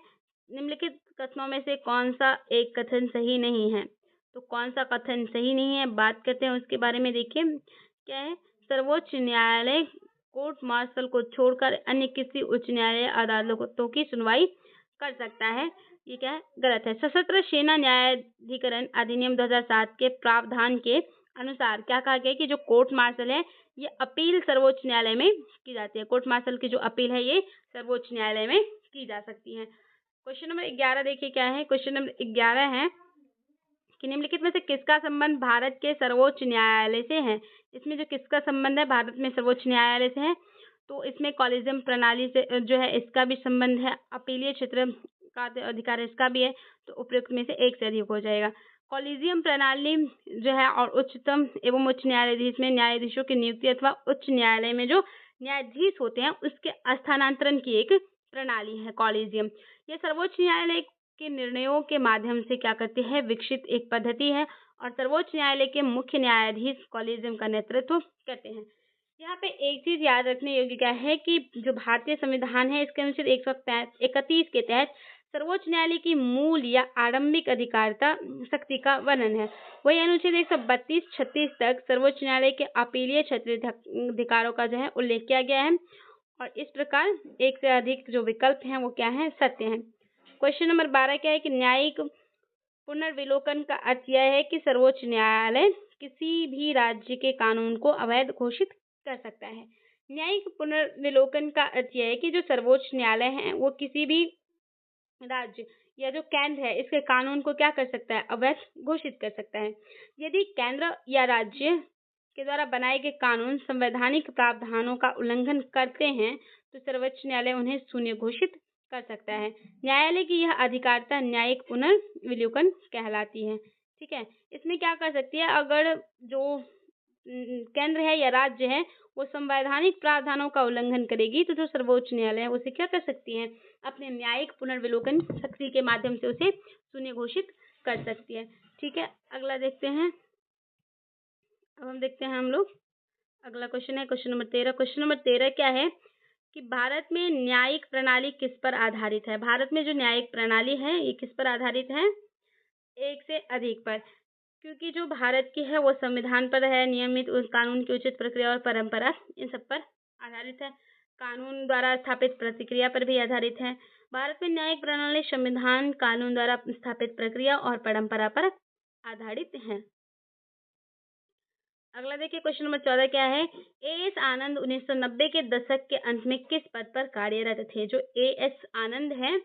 निम्नलिखित कथनों में से कौन सा एक कथन सही नहीं है? तो कौन सा कथन सही नहीं है बात करते हैं उसके बारे में। देखिए क्या है, सर्वोच्च न्यायालय कोर्ट मार्शल को छोड़कर अन्य किसी उच्च न्यायालय अदालतों की सुनवाई कर सकता है। ये क्या है? गलत है। सशस्त्र सेना न्यायाधिकरण अधिनियम 2007 के प्रावधान के अनुसार क्या कहा गया कि जो कोर्ट मार्शल है ये अपील सर्वोच्च न्यायालय में की जाती है। कोर्ट मार्शल की जो अपील है ये सर्वोच्च न्यायालय में की जा सकती है। क्वेश्चन नंबर 11 देखिए क्या है। क्वेश्चन नंबर 11 है कि निम्नलिखित में से किसका संबंध भारत के सर्वोच्च न्यायालय से है? इसमें जो किसका संबंध है भारत में सर्वोच्च न्यायालय से है, तो इसमें कॉलेजियम प्रणाली से जो है इसका भी संबंध है। अपीलीय क्षेत्र का अधिकार इसका भी है, तो उपयुक्त में से एक से अधिक हो जाएगा। कॉलेजियम प्रणाली जो है और उच्चतम एवं उच्च न्यायाधीश में न्यायाधीशों की नियुक्ति अथवा उच्च न्यायालय में जो न्यायाधीश होते हैं उसके स्थानांतरण की एक प्रणाली है कॉलेजियम। यह सर्वोच्च न्यायालय के निर्णयों के माध्यम से क्या करती है, विकसित एक पद्धति है और सर्वोच्च न्यायालय के मुख्य न्यायाधीश कॉलेजियम का नेतृत्व करते हैं। यहाँ पे एक चीज याद रखने योग्य क्या है कि जो भारतीय संविधान है इसके अनुच्छेद 131 के तहत सर्वोच्च न्यायालय की मूल या आरंभिक अधिकारिता शक्ति का वर्णन है। वही अनुच्छेद 132-36 तक सर्वोच्च न्यायालय के अपीलीय क्षेत्रीय अधिकारों का जो है उल्लेख किया गया है और इस प्रकार एक से अधिक जो विकल्प हैं वो क्या है, सत्य हैं। क्वेश्चन नंबर 12 क्या है कि न्यायिक पुनर्विलोकन का अर्थ यह है कि सर्वोच्च न्यायालय किसी भी राज्य के कानून को अवैध घोषित कर सकता है। न्यायिक पुनर्विलोकन का अर्थ यह है कि जो सर्वोच्च न्यायालय है वो किसी भी राज्य या जो केंद्र है इसके कानून को क्या कर सकता है, अवैध घोषित कर सकता है। यदि केंद्र या राज्य के द्वारा बनाए गए कानून संवैधानिक प्रावधानों का उल्लंघन करते हैं तो सर्वोच्च न्यायालय उन्हें शून्य घोषित कर सकता है। न्यायालय की यह अधिकारिता न्यायिक पुनर्विलोकन कहलाती है। ठीक है, इसमें क्या कर सकती है, अगर जो केंद्र है या राज्य है वो संवैधानिक प्रावधानों का उल्लंघन करेगी तो जो सर्वोच्च न्यायालय है उसे क्या कर सकती है, अपने न्यायिक पुनर्विलोकन शक्ति के माध्यम से उसे शून्य घोषित कर सकती है। ठीक है, अगला देखते हैं। अब हम देखते हैं हम लोग अगला क्वेश्चन है क्वेश्चन नंबर 13। क्वेश्चन नंबर 13 क्या है कि भारत में न्यायिक प्रणाली किस पर आधारित है? भारत में जो न्यायिक प्रणाली है ये किस पर आधारित है? एक से अधिक पर, क्योंकि जो भारत की है वो संविधान पर है, नियमित उस कानून की उचित प्रक्रिया और परंपरा इन सब पर आधारित है। कानून द्वारा स्थापित प्रतिक्रिया पर भी आधारित है। भारत में न्यायिक प्रणाली संविधान, कानून द्वारा स्थापित प्रक्रिया और परंपरा पर आधारित है। अगला देखिए क्वेश्चन नंबर 14 क्या है। एएस आनंद 1990 के दशक के अंत में किस पद पर कार्यरत थे? जो एएस आनंद है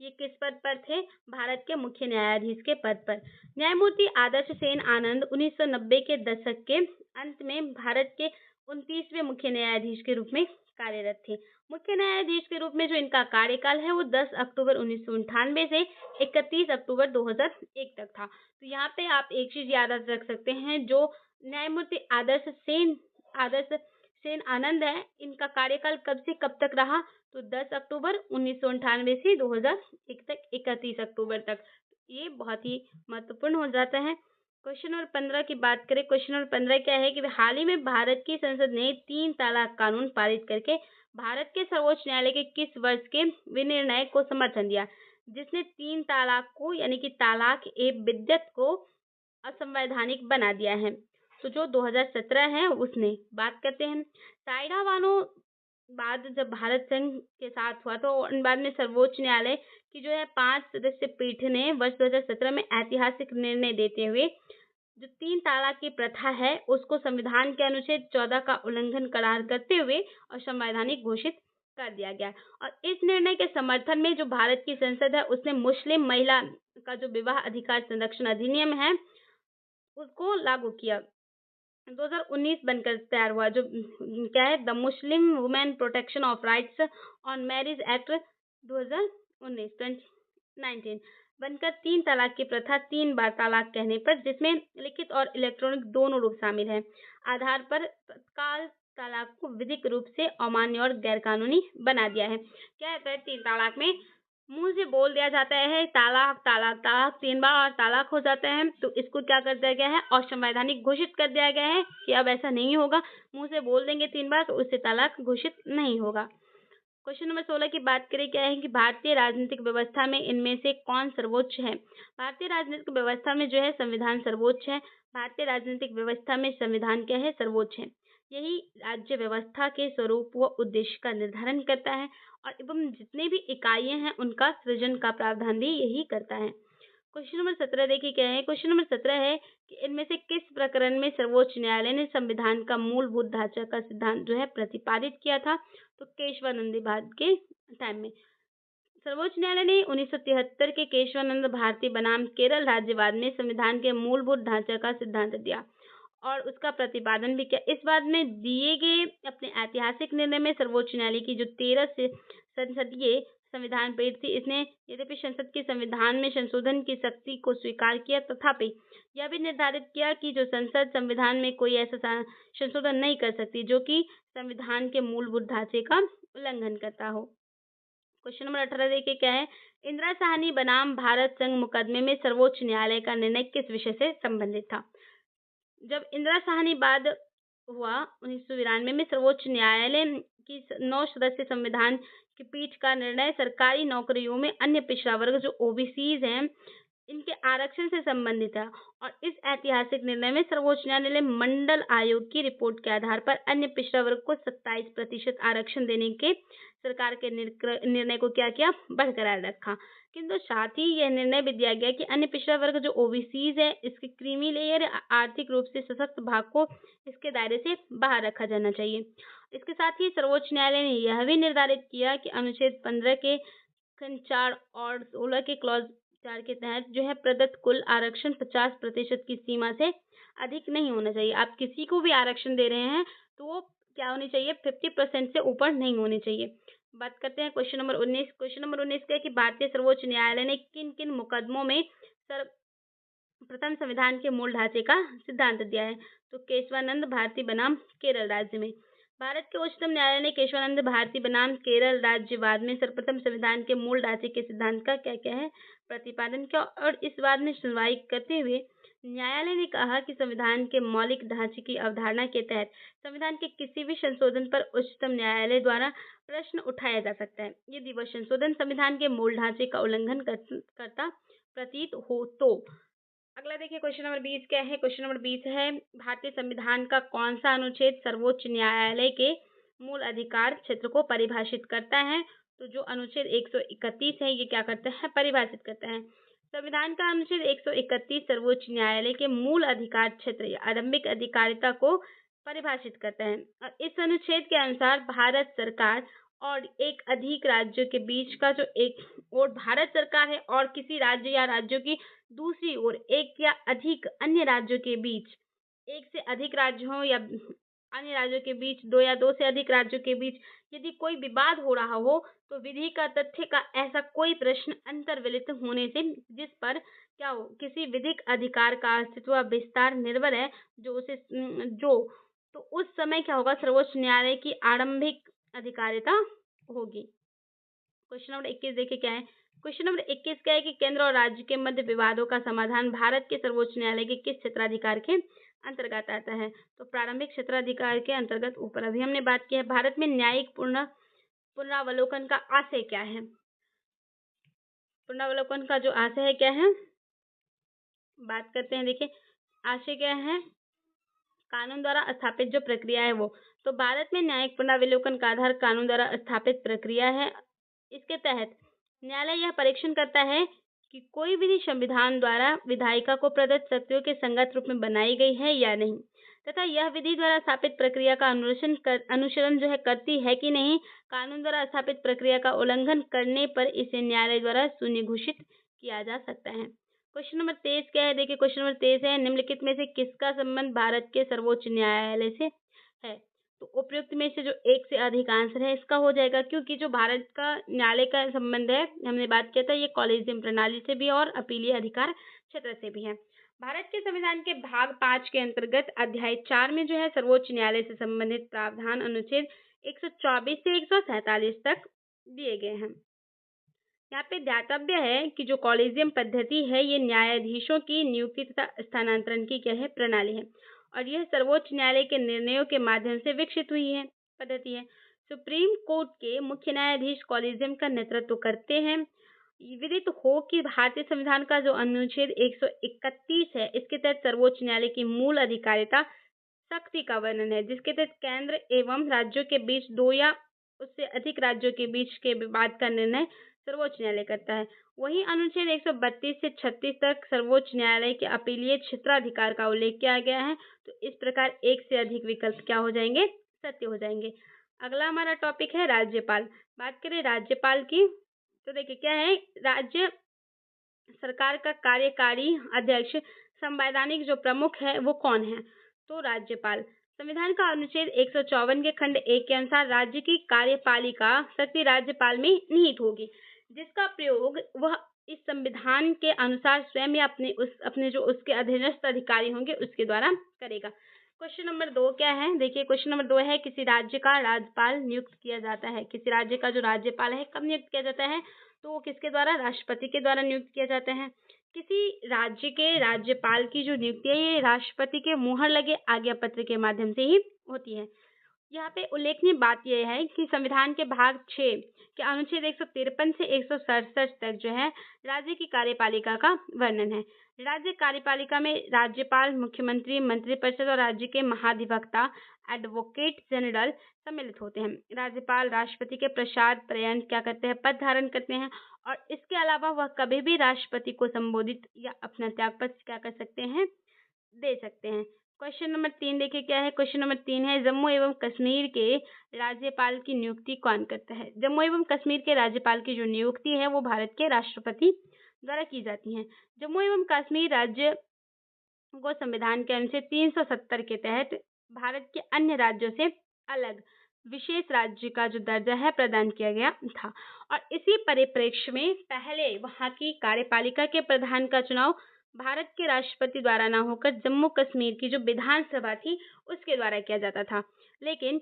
ये किस पद पर थे? भारत के मुख्य न्यायाधीश के पद पर। न्यायमूर्ति आदर्श सेन आनंद 1990 के दशक के अंत में भारत के 29वें मुख्य न्यायाधीश के रूप में कार्यरत थे। मुख्य न्यायाधीश के रूप में जो इनका कार्यकाल है वो 10 अक्टूबर 1998 से 31 अक्टूबर 2001 तक था। तो यहाँ पे आप एक चीज याद रख सकते हैं, जो न्यायमूर्ति आदर्श सेन आनंद है इनका कार्यकाल कब से कब तक रहा? तो 10 अक्टूबर 1998 से 2001 तक 31 अक्टूबर तक। ये बहुत ही महत्वपूर्ण हो जाता है। क्वेश्चन नंबर 15 की बात करें। क्वेश्चन नंबर 15 क्या है कि हाल ही में भारत की संसद ने 3 तलाक कानून पारित करके भारत के सर्वोच्च न्यायालय के किस वर्ष के विनिर्णय को समर्थन दिया, जिसने 3 तलाक को यानी कि तलाक ए बिद्दत को असंवैधानिक बना दिया है? तो जो 2017 है उसने बात करते हैं। साइडा बानो बाद जब भारत संघ के साथ हुआ तो बाद में सर्वोच्च न्यायालय की जो है 5 सदस्य पीठ ने वर्ष 2017 में ऐतिहासिक निर्णय देते हुए जो 3 तलाक की प्रथा है उसको संविधान के अनुच्छेद 14 का उल्लंघन करार करते हुए असंवैधानिक घोषित कर दिया गया। और इस निर्णय के समर्थन में जो भारत की संसद है उसने मुस्लिम महिला का जो विवाह अधिकार संरक्षण अधिनियम है उसको लागू किया। 2019 बनकर तैयार हुआ, जो क्या है, the Muslim women protection of rights on marriage act 2019 बनकर 3 तलाक की प्रथा 3 बार तलाक कहने पर, जिसमें लिखित और इलेक्ट्रॉनिक दोनों रूप शामिल हैं, आधार पर तत्काल तलाक को विधिक रूप से अमान्य और गैरकानूनी बना दिया है। क्या है 3 तलाक में मुंह से बोल दिया जाता है तालाक तालाक तालाक 3 बार और तालाक हो जाता है, तो इसको क्या कर दिया गया है, असंवैधानिक घोषित कर दिया गया है कि अब ऐसा नहीं होगा। मुंह से बोल देंगे 3 बार तो उससे तालाक घोषित नहीं होगा। क्वेश्चन नंबर 16 की बात करें, क्या है कि भारतीय राजनीतिक व्यवस्था में इनमें से कौन सर्वोच्च है। भारतीय राजनीतिक व्यवस्था में जो है संविधान सर्वोच्च है। भारतीय राजनीतिक व्यवस्था में संविधान क्या है, सर्वोच्च है। यही राज्य व्यवस्था के स्वरूप व उद्देश्य का निर्धारण करता है और एवं जितने भी इकाइयां हैं उनका सृजन का प्रावधान भी यही करता है। क्वेश्चन नंबर 17 देखिए क्या है। क्वेश्चन नंबर 17 है कि इनमें से किस प्रकरण में सर्वोच्च न्यायालय ने संविधान का मूलभूत ढांचा का सिद्धांत जो है प्रतिपादित किया था। तो केशवानंद भारत के टाइम में सर्वोच्च न्यायालय ने 1973 के केशवानंद भारती बनाम केरल राज्यवाद में संविधान के मूलभूत ढांचा का सिद्धांत दिया और उसका प्रतिपादन भी किया। इस बात में दिए गए अपने ऐतिहासिक निर्णय में सर्वोच्च न्यायालय की जो 13 से संसदीय संविधान पीठ थी, इसने यद्यपि संसद के संविधान में संशोधन की शक्ति को स्वीकार किया, तथापि यह भी निर्धारित किया कि जो संसद संविधान में कोई ऐसा संशोधन नहीं कर सकती जो कि संविधान के मूलभूत ढांचे का उल्लंघन करता हो। क्वेश्चन नंबर 18 देखिए क्या है। इंदिरा साहनी बनाम भारत संघ मुकदमे में सर्वोच्च न्यायालय का निर्णय किस विषय से संबंधित था। जब इंदिरा साहनी बाद हुआ 1992 में सर्वोच्च न्यायालय की 9 सदस्य संविधान की पीठ का निर्णय सरकारी नौकरियों में अन्य पिछड़ा वर्ग जो ओबीसीज हैं इनके आरक्षण से संबंधित है और इस ऐतिहासिक निर्णय में सर्वोच्च न्यायालय ने मंडल आयोग की रिपोर्ट के आधार पर अन्य पिछड़ा वर्ग को 27% आरक्षण देने के सरकार के निर्णय को क्या किया, बरकरार रखा। किंतु साथ ही यह निर्णय भी दिया गया कि अन्य पिछड़ा वर्ग जो ओबीसीज है इसके क्रीमी लेयर आर्थिक रूप से सशक्त भाग को इसके दायरे से बाहर रखा जाना चाहिए। इसके साथ ही सर्वोच्च न्यायालय ने यह भी निर्धारित किया कि अनुच्छेद 15 के खंड 4 और 16 के क्लॉज 4 के तहत जो है प्रदत्त कुल आरक्षण 50% की सीमा से अधिक नहीं होना चाहिए। आप किसी को भी आरक्षण दे रहे हैं तो वो क्या होनी चाहिए, 50% से ऊपर नहीं होनी चाहिए। बात करते हैं क्वेश्चन नंबर 19। क्वेश्चन नंबर 19 क्या है कि भारतीय सर्वोच्च न्यायालय ने किन किन मुकदमों में प्रथम संविधान के मूल ढांचे का सिद्धांत दिया है। तो केशवानंद भारती बनाम केरल राज्य में भारत के उच्चतम न्यायालय ने केशवानंद भारती बनाम केरल राज्यवाद में सर्वप्रथम संविधान के मूल ढांचे के सिद्धांत का क्या क्या है, प्रतिपादन किया और इस बात में सुनवाई करते हुए न्यायालय ने कहा कि संविधान के मौलिक ढांचे की अवधारणा के तहत संविधान के किसी भी संशोधन पर उच्चतम न्यायालय द्वारा प्रश्न उठाया जा सकता है यदि वह संशोधन संविधान के मूल ढांचे का उल्लंघन करता प्रतीत हो तो। अगला देखिए क्वेश्चन नंबर 20 क्या है। क्वेश्चन नंबर 20 है भारतीय संविधान का कौन सा अनुच्छेद सर्वोच्च न्यायालय के मूल अधिकार क्षेत्र को परिभाषित करता है। तो जो अनुच्छेद 131 है ये क्या करता है, परिभाषित करता है। संविधान का अनुच्छेद 131 सर्वोच्च न्यायालय के मूल अधिकार क्षेत्र या आरंभिक अधिकारिता को परिभाषित करता है और इस अनुच्छेद के अनुसार भारत सरकार और एक अधिक राज्यों के बीच का जो एक और भारत सरकार है और किसी राज्य या राज्यों की दूसरी ओर एक या अधिक अन्य राज्यों के बीच, एक से अधिक राज्य हो या अन्य राज्यों के बीच, दो या दो से अधिक राज्यों के बीच यदि कोई विवाद हो रहा हो तो विधि का तथ्य का ऐसा कोई प्रश्न अंतर्वलित होने से जिस पर क्या हो किसी विधिक अधिकार का अस्तित्व विस्तार निर्भर है जो उसे जो तो उस समय क्या होगा, सर्वोच्च न्यायालय की आरंभिक अधिकारिता होगी। क्वेश्चन नंबर 21 देखिए क्या है। क्वेश्चन नंबर 21 क्या है कि केंद्र और राज्य के मध्य विवादों का समाधान भारत के सर्वोच्च न्यायालय के किस क्षेत्राधिकार के अंतर्गत आता है। तो प्रारंभिक क्षेत्राधिकार के अंतर्गत ऊपर अभी हमने बात की है। भारत में न्यायिक पुनरावलोकन का आशय क्या है। पुनरावलोकन का जो आशय है क्या है, बात करते हैं। देखिए आशय क्या है, कानून द्वारा स्थापित जो प्रक्रिया है वो। तो भारत में न्यायिक पुनरावलोकन का आधार कानून द्वारा स्थापित प्रक्रिया है। इसके तहत न्यायालय यह परीक्षण करता है कि कोई विधि संविधान द्वारा विधायिका को प्रदत्त शक्तियों के संगत रूप में बनाई गई है या नहीं तथा यह विधि द्वारा स्थापित प्रक्रिया का अनुसरण जो है करती है कि नहीं। कानून द्वारा स्थापित प्रक्रिया का उल्लंघन करने पर इसे न्यायालय द्वारा शून्य घोषित किया जा सकता है। क्वेश्चन नंबर 23 क्या है। देखिए क्वेश्चन नंबर 23 है निम्नलिखित में से किसका संबंध भारत के सर्वोच्च न्यायालय से है। तो उपयुक्त में से जो एक से अधिक आंसर है इसका हो जाएगा, क्योंकि जो भारत का न्यायालय का संबंध है हमने बात किया था ये कॉलेजियम प्रणाली से भी और अपीलीय अधिकार क्षेत्र से भी है। भारत के संविधान के भाग 5 के अंतर्गत अध्याय 4 में जो है सर्वोच्च न्यायालय से संबंधित प्रावधान अनुच्छेद 124 से 147 तक दिए गए हैं। यहाँ पे ध्यातव्य है कि जो कॉलेजियम पद्धति है ये न्यायाधीशों की नियुक्ति तथा स्थानांतरण की क्या है प्रणाली है और यह सर्वोच्च न्यायालय के निर्णयों के माध्यम से विकसित हुई है पद्धति है। सुप्रीम कोर्ट के मुख्य न्यायाधीश कॉलेजियम का नेतृत्व करते हैं। विदित हो कि भारतीय संविधान का जो अनुच्छेद 131 है इसके तहत सर्वोच्च न्यायालय की मूल अधिकारिता शक्ति का वर्णन है, जिसके तहत केंद्र एवं राज्यों के बीच दो या उससे अधिक राज्यों के बीच के विवाद का निर्णय सर्वोच्च न्यायालय करता है। वहीं अनुच्छेद 132 से 36 तक सर्वोच्च न्यायालय के अपीलीय क्षेत्राधिकार का उल्लेख किया गया है। तो इस प्रकार एक से अधिक विकल्प क्या हो जाएंगे, सत्य हो जाएंगे। अगला हमारा टॉपिक है राज्यपाल। बात करें राज्यपाल की तो देखिए क्या है, राज्य सरकार का कार्यकारी अध्यक्ष संवैधानिक जो प्रमुख है वो कौन है, तो राज्यपाल। संविधान का अनुच्छेद 154 के खंड 1 के अनुसार राज्य की कार्यपालिका शक्ति राज्यपाल में निहित होगी, जिसका प्रयोग वह इस संविधान के अनुसार स्वयं या अपने जो उसके अधीनस्थ अधिकारी होंगे उसके द्वारा करेगा। क्वेश्चन नंबर 2 क्या है, देखिए क्वेश्चन नंबर 2 है किसी राज्य का राज्यपाल नियुक्त किया जाता है। किसी राज्य का जो राज्यपाल है कब नियुक्त किया जाता है, तो वो किसके द्वारा, राष्ट्रपति के द्वारा नियुक्त किया जाता है। किसी राज्य के राज्यपाल की जो नियुक्ति है ये राष्ट्रपति के मुहर लगे आज्ञा पत्र के माध्यम से ही होती है। यहाँ पे उल्लेखनीय बात यह है कि संविधान के भाग 6 के अनुच्छेद 153 से 167 तक जो है राज्य की कार्यपालिका का वर्णन है। राज्य कार्यपालिका में राज्यपाल, मुख्यमंत्री, मंत्रिपरिषद और राज्य के महाधिवक्ता एडवोकेट जनरल सम्मिलित होते हैं। राज्यपाल राष्ट्रपति के प्रसाद पर्यंत क्या करते हैं, पद धारण करते हैं और इसके अलावा वह कभी भी राष्ट्रपति को संबोधित या अपना त्यागपत्र क्या कर सकते हैं, दे सकते हैं। क्वेश्चन नंबर 3 देखिए क्या है, क्वेश्चन नंबर 3 है जम्मू एवं कश्मीर के राज्यपाल की नियुक्ति कौन करता है। जम्मू एवं कश्मीर के राज्यपाल की जो नियुक्ति है वो भारत के राष्ट्रपति द्वारा की जाती है। जम्मू एवं कश्मीर राज्य को संविधान के अनुच्छेद 370 के तहत भारत के अन्य राज्यों से अलग विशेष राज्य का जो दर्जा है प्रदान किया गया था और इसी परिप्रेक्ष्य में पहले वहां की कार्यपालिका के प्रधान का चुनाव भारत के राष्ट्रपति द्वारा न होकर जम्मू कश्मीर की जो विधानसभा थी उसके द्वारा किया जाता था, लेकिन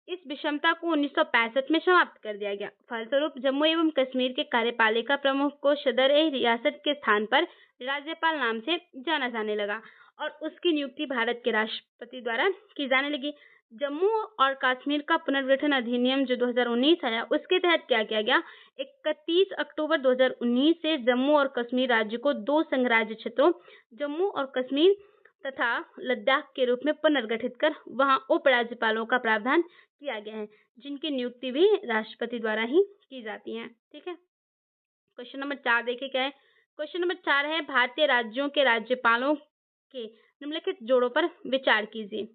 इस विषमता को 1965 में समाप्त कर दिया गया। फलस्वरूप जम्मू एवं कश्मीर के कार्यपालिका प्रमुख को सदर-ए-रियासत के स्थान पर राज्यपाल नाम से जाना जाने लगा और उसकी नियुक्ति भारत के राष्ट्रपति द्वारा की जाने लगी। जम्मू और कश्मीर का पुनर्गठन अधिनियम जो 2019 आया उसके तहत क्या किया गया, 31 अक्टूबर 2019 से जम्मू और कश्मीर राज्य को 2 संघ राज्य क्षेत्रों जम्मू और कश्मीर तथा लद्दाख के रूप में पुनर्गठित कर वहां उपराज्यपालों का प्रावधान किया गया है, जिनकी नियुक्ति भी राष्ट्रपति द्वारा ही की जाती है। ठीक है, क्वेश्चन नंबर 4 देखिए क्या है, क्वेश्चन नंबर 4 है भारतीय राज्यों के राज्यपालों के निम्नलिखित जोड़ों पर विचार कीजिए।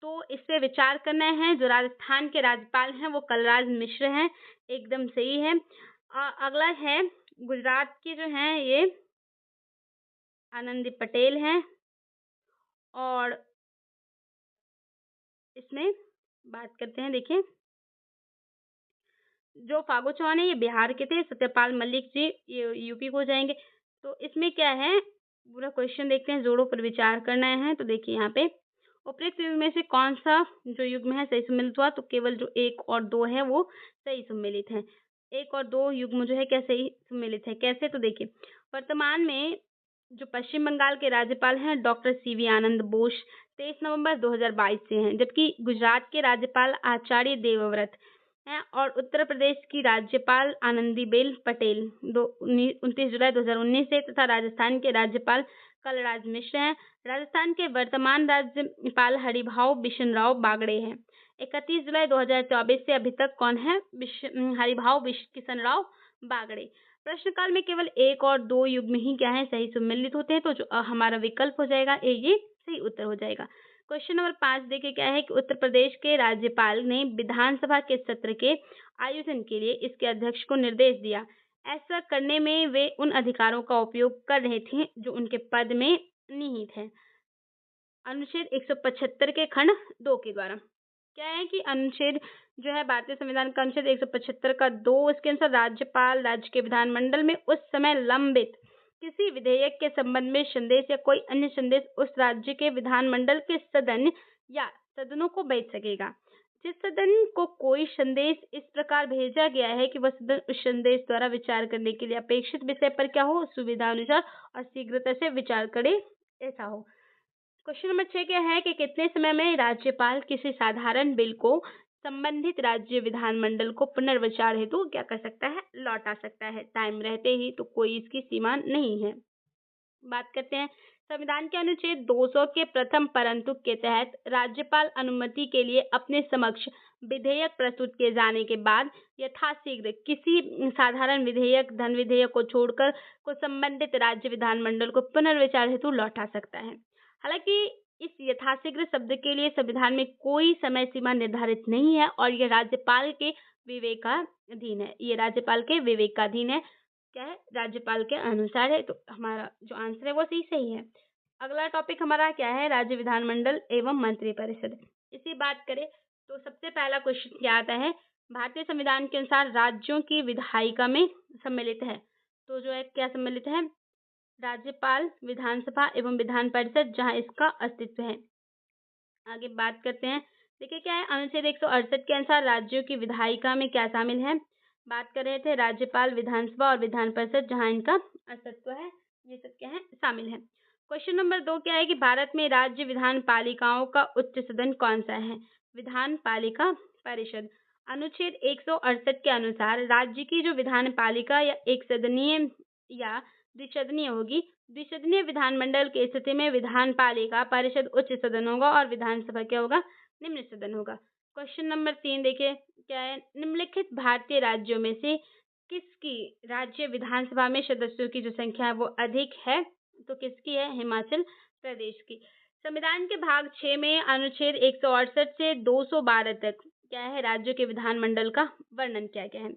तो इस पे विचार करना है। जो राजस्थान के राज्यपाल हैं वो कलराज मिश्र हैं, एकदम सही है। अगला है गुजरात के जो हैं ये आनंदी पटेल हैं और इसमें बात करते हैं, देखिए जो फागू चौहान है ये बिहार के थे, सत्यपाल मलिक जी ये यूपी को जाएंगे। तो इसमें क्या है, पूरा क्वेश्चन देखते हैं, जोड़ों पर विचार करना है। तो देखिए यहाँ पे उपयुक्त युग्म में से कौन सा जो युग्म है सही सम्मिलित हुआ, तो केवल जो 1 और 2 है वो सही सम्मिलित है। 1 और 2 युग्म जो है क्या सही सम्मिलित है, कैसे, तो देखिए वर्तमान में जो पश्चिम बंगाल के राज्यपाल हैं डॉक्टर सीवी आनंद बोस 23 नवंबर 2022 से हैं, जबकि गुजरात के राज्यपाल आचार्य देवव्रत हैं और उत्तर प्रदेश की राज्यपाल आनंदीबेन पटेल 29 जुलाई 2019 से तथा राजस्थान के राज्यपाल कलराज मिश्र हैं। राजस्थान के वर्तमान राज्यपाल हरिभाऊ बिशन राव बागड़े हैं। 31 जुलाई 2024 से अभी तक कौन है, हरिभाऊ किशन राव बागड़े। प्रश्नकाल में केवल 1 और 2 युग्म ही क्या है सही सम्मिलित होते हैं, तो जो हमारा विकल्प हो जाएगा ये सही उत्तर हो जाएगा। क्वेश्चन नंबर 5 देखिए क्या है कि उत्तर प्रदेश के राज्यपाल ने विधानसभा के सत्र के आयोजन के लिए इसके अध्यक्ष को निर्देश दिया। ऐसा करने में वे उन अधिकारों का उपयोग कर रहे थे जो उनके पद में निहित है। अनुच्छेद 175 के खंड 2 के द्वारा क्या है कि अनुच्छेद जो है भारतीय संविधान का अनुच्छेद 175 का 2 इसके अनुसार राज्यपाल राज्य के विधानमंडल में उस समय लंबित किसी विधेयक के संबंध में संदेश या कोई अन्य संदेश उस राज्य के विधानमंडल के सदन या सदनों को भेज सकेगा। जिस सदन को कोई संदेश इस प्रकार भेजा गया है कि वह सदन उस संदेश द्वारा विचार करने के लिए अपेक्षित विषय पर क्या हो, सुविधा अनुसार और शीघ्रता से विचार करे, ऐसा हो। क्वेश्चन नंबर 6 क्या है कि कितने समय में राज्यपाल किसी साधारण बिल को संबंधित राज्य विधानमंडल को पुनर्विचार हेतु क्या कर सकता है, लौटा सकता है। टाइम रहते ही, तो कोई इसकी सीमा नहीं है। बात करते हैं संविधान के अनुच्छेद 200 के प्रथम परंतु के तहत राज्यपाल अनुमति के लिए अपने समक्ष विधेयक प्रस्तुत किए जाने के बाद यथाशीघ्र किसी साधारण विधेयक, धन विधेयक को छोड़कर को संबंधित राज्य विधानमंडल को पुनर्विचार हेतु लौटा सकता है। हालांकि इस यथाशीघ्र शब्द के लिए संविधान में कोई समय सीमा निर्धारित नहीं है और यह राज्यपाल के विवेकाधीन है। ये राज्यपाल के विवेकाधीन है। क्या है, राज्यपाल के अनुसार है। तो हमारा जो आंसर है वो सही है। अगला टॉपिक हमारा क्या है, राज्य विधानमंडल एवं मंत्रिपरिषद। इसी बात करें तो सबसे पहला क्वेश्चन क्या आता है, भारतीय संविधान के अनुसार राज्यों की विधायिका में सम्मिलित है। तो जो है क्या सम्मिलित है, राज्यपाल, विधानसभा एवं विधान परिषद, जहाँ इसका अस्तित्व है। आगे बात करते हैं, देखिए क्या है, अनुच्छेद 168 के अनुसार राज्यों की विधायिका में क्या शामिल है। बात कर रहे थे राज्यपाल, विधानसभा और विधान परिषद, जहाँ इनका अस्तित्व है, ये सब क्या है, शामिल है। क्वेश्चन नंबर 2 क्या है कि भारत में राज्य विधान पालिकाओं का उच्च सदन कौन सा है, विधान पालिका परिषद। अनुच्छेद 168 के अनुसार राज्य की जो विधान पालिका या एक सदनीय या द्विसदनीय होगी, द्विसदनीय विधानमंडल की स्थिति में विधान पालिका परिषद उच्च सदन होगा और विधानसभा क्या होगा, निम्न सदन होगा। क्वेश्चन नंबर 3 देखिए क्या है, निम्नलिखित भारतीय राज्यों में से किसकी राज्य विधानसभा में सदस्यों की जो संख्या है वो अधिक है, तो किसकी है, हिमाचल प्रदेश की। संविधान के भाग 6 में अनुच्छेद 168 से 212 तक क्या है, राज्यों के विधानमंडल का वर्णन किया गया है।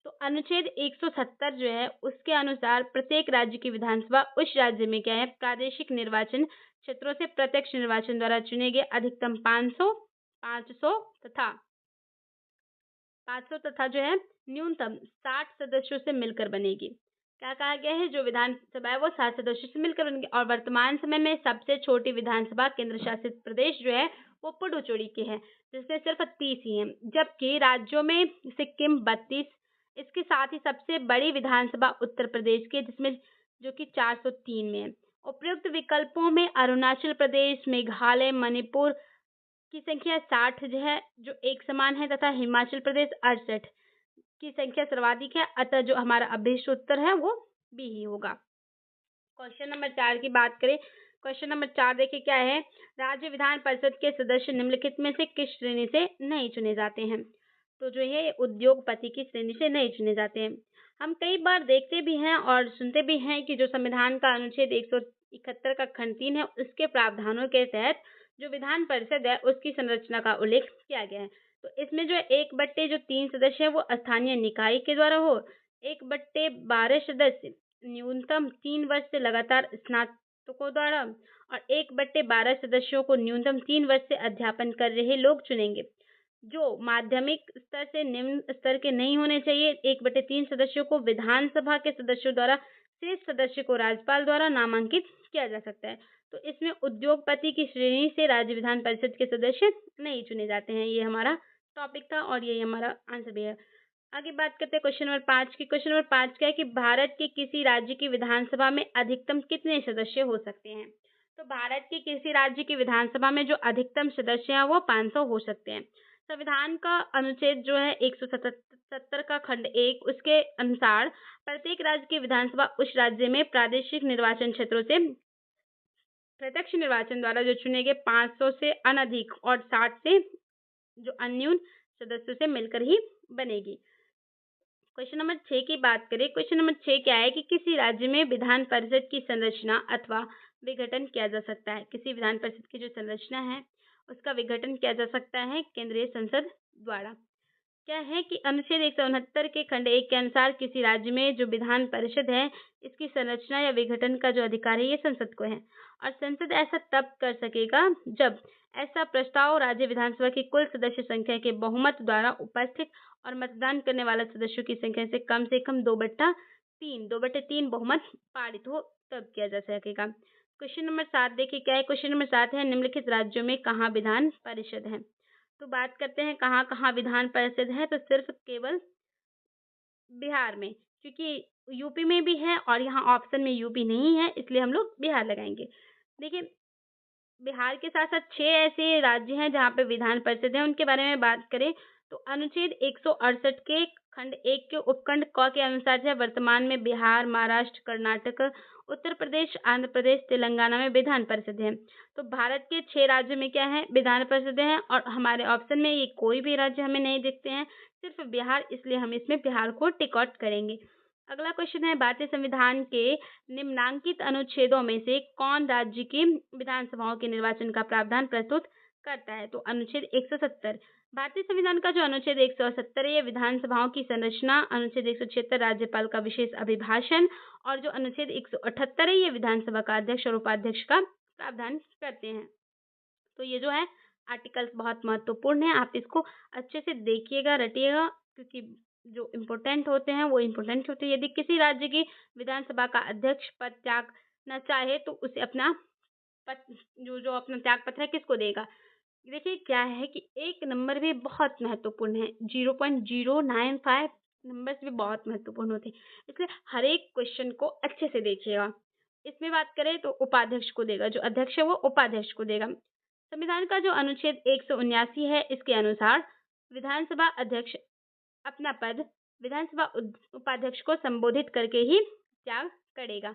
तो अनुच्छेद 170 जो है उसके अनुसार प्रत्येक राज्य की विधानसभा उस राज्य में क्या है, प्रादेशिक निर्वाचन क्षेत्रों से प्रत्यक्ष निर्वाचन द्वारा चुने गए अधिकतम 500 तथा जो है न्यूनतम 60 सदस्यों से मिलकर बनेगी। क्या कहा गया है, जो विधानसभा है वो 60 सदस्यों से मिलकर बनेगी। और वर्तमान समय में सबसे छोटी विधानसभा केंद्र शासित प्रदेश जो है वो पुडुचेरी की है, जिसमें सिर्फ 30 ही हैं, जबकि राज्यों में सिक्किम 32, इसके साथ ही सबसे बड़ी विधानसभा उत्तर प्रदेश की, जिसमें जो कि 403 में है। उपयुक्त विकल्पों में अरुणाचल प्रदेश, मेघालय, मणिपुर की संख्या 60 जो है जो एक समान है, तथा हिमाचल प्रदेश 68 की संख्या सर्वाधिक है, अतः जो हमारा अभीष्ट उत्तर है वो बी ही होगा। क्वेश्चन नंबर 4 की बात करें, क्वेश्चन नंबर 4 देखिए क्या है, राज्य विधान परिषद के सदस्य निम्नलिखित में से किस श्रेणी से नहीं चुने जाते हैं। तो जो है उद्योगपति की श्रेणी से नहीं चुने जाते हैं। हम कई बार देखते भी हैं और सुनते भी हैं कि जो संविधान का अनुच्छेद 171 का खंड 3 है उसके प्रावधानों के तहत जो विधान परिषद है उसकी संरचना का उल्लेख किया गया है। तो इसमें जो 1/3 सदस्य है वो स्थानीय निकाय के द्वारा हो, 1/12 सदस्य न्यूनतम 3 वर्ष से लगातार स्नातकों द्वारा और 1/12 सदस्यों को न्यूनतम 3 वर्ष से अध्यापन कर रहे लोग चुनेंगे, जो माध्यमिक स्तर से निम्न स्तर के नहीं होने चाहिए। 1/3 सदस्यों को विधानसभा के सदस्यों द्वारा, शेष सदस्य को राज्यपाल द्वारा नामांकित किया जा सकता है। तो इसमें उद्योगपति की श्रेणी से राज्य विधान परिषद के सदस्य नहीं चुने जाते हैं। ये हमारा टॉपिक था और ये हमारा आंसर भी है। आगे बात करते हैं क्वेश्चन नंबर 5 की। क्वेश्चन नंबर 5 क्या है कि भारत के किसी राज्य की विधानसभा में अधिकतम कितने सदस्य हो सकते हैं। तो भारत के किसी राज्य की विधानसभा में जो अधिकतम सदस्य हैं वो 500 हो सकते हैं। संविधान का अनुच्छेद जो है 177 का खंड 1 उसके अनुसार प्रत्येक राज्य की विधानसभा उस राज्य में प्रादेशिक निर्वाचन क्षेत्रों से प्रत्यक्ष निर्वाचन द्वारा जो चुने गए 500 से अनधिक और 60 से जो अन्यून सदस्यों से मिलकर ही बनेगी। क्वेश्चन नंबर 6 की बात करें। क्वेश्चन नंबर 6 क्या है कि किसी राज्य में विधान परिषद की संरचना अथवा विघटन किया जा सकता है। किसी विधान परिषद की जो संरचना है उसका विघटन किया जा सकता है केंद्रीय संसद द्वारा। क्या है कि अनुच्छेद 169 के खंड 1 के अनुसार किसी राज्य में जो विधान परिषद है इसकी संरचना या विघटन का जो अधिकार है ये संसद को है, और संसद ऐसा तब कर सकेगा जब ऐसा प्रस्ताव राज्य विधानसभा की कुल सदस्य संख्या के बहुमत द्वारा उपस्थित और मतदान करने वाले सदस्यों की संख्या से कम 2/3 बहुमत पारित हो, तब किया जा सकेगा। क्वेश्चन नंबर 7 देखिए क्या है। क्वेश्चन नंबर 7 है, निम्नलिखित राज्यों में कहाँ विधान परिषद है। तो बात करते हैं कहाँ कहाँ विधान परिषद है, तो सिर्फ केवल बिहार में, क्योंकि यूपी में भी है और यहाँ ऑप्शन में यूपी नहीं है, इसलिए हम लोग बिहार लगाएंगे। देखिए, बिहार के साथ साथ 6 ऐसे राज्य हैं जहाँ पे विधान परिषद है। उनके बारे में बात करें तो अनुच्छेद 168 के खंड 1 के उपखंड क के अनुसार जो है वर्तमान में बिहार, महाराष्ट्र, कर्नाटक, उत्तर प्रदेश, आंध्र प्रदेश, तेलंगाना में विधान परिषद है। तो भारत के 6 राज्यों में क्या है, विधान परिषद है, और हमारे ऑप्शन में ये कोई भी राज्य हमें नहीं दिखते हैं, सिर्फ बिहार, इसलिए हम इसमें बिहार को टिक आउट करेंगे। अगला क्वेश्चन है, भारतीय संविधान के निम्नांकित अनुच्छेदों में से कौन राज्य की विधानसभाओं के निर्वाचन का प्रावधान प्रस्तुत करता है, तो अनुच्छेद 170। भारतीय संविधान का जो अनुच्छेद 170 है ये विधानसभाओं की संरचना, अनुच्छेद 176 राज्यपाल का विशेष अभिभाषण, और जो अनुच्छेद 178 है ये विधानसभा का अध्यक्ष और उपाध्यक्ष का प्रावधान करते हैं। तो ये जो है आर्टिकल्स बहुत महत्वपूर्ण है, आप इसको अच्छे से देखिएगा, रटिएगा, क्योंकि जो इम्पोर्टेंट होते हैं वो इम्पोर्टेंट होते हैं। यदि किसी राज्य की विधानसभा का अध्यक्ष पद त्यागना चाहे तो उसे अपना पद, जो जो अपना त्याग पत्र है किसको देगा। देखिए क्या है कि एक नंबर भी बहुत महत्वपूर्ण है, 0.095 नंबर्स भी बहुत महत्वपूर्ण होते हैं, इसलिए हर एक क्वेश्चन को अच्छे से देखिएगा। इसमें बात करें तो उपाध्यक्ष को देगा, जो अध्यक्ष है वो उपाध्यक्ष को देगा। संविधान का जो अनुच्छेद 179 है इसके अनुसार विधानसभा अध्यक्ष अपना पद विधानसभा उपाध्यक्ष को संबोधित करके ही त्याग करेगा।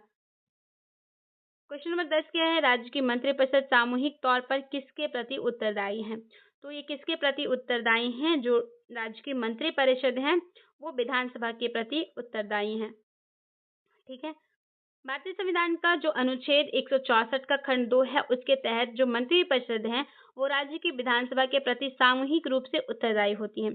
क्वेश्चन नंबर 10 क्या है, राज्य की मंत्रिपरिषद सामूहिक तौर पर किसके प्रति उत्तरदायी है, तो ये किसके प्रति उत्तरदायी हैं, जो राज्य की मंत्रिपरिषद है वो विधानसभा के प्रति उत्तरदायी हैं। ठीक है, भारतीय संविधान का जो अनुच्छेद 164 का खंड 2 है उसके तहत जो मंत्रिपरिषद है वो राज्य की विधानसभा के प्रति सामूहिक रूप से उत्तरदायी होती है,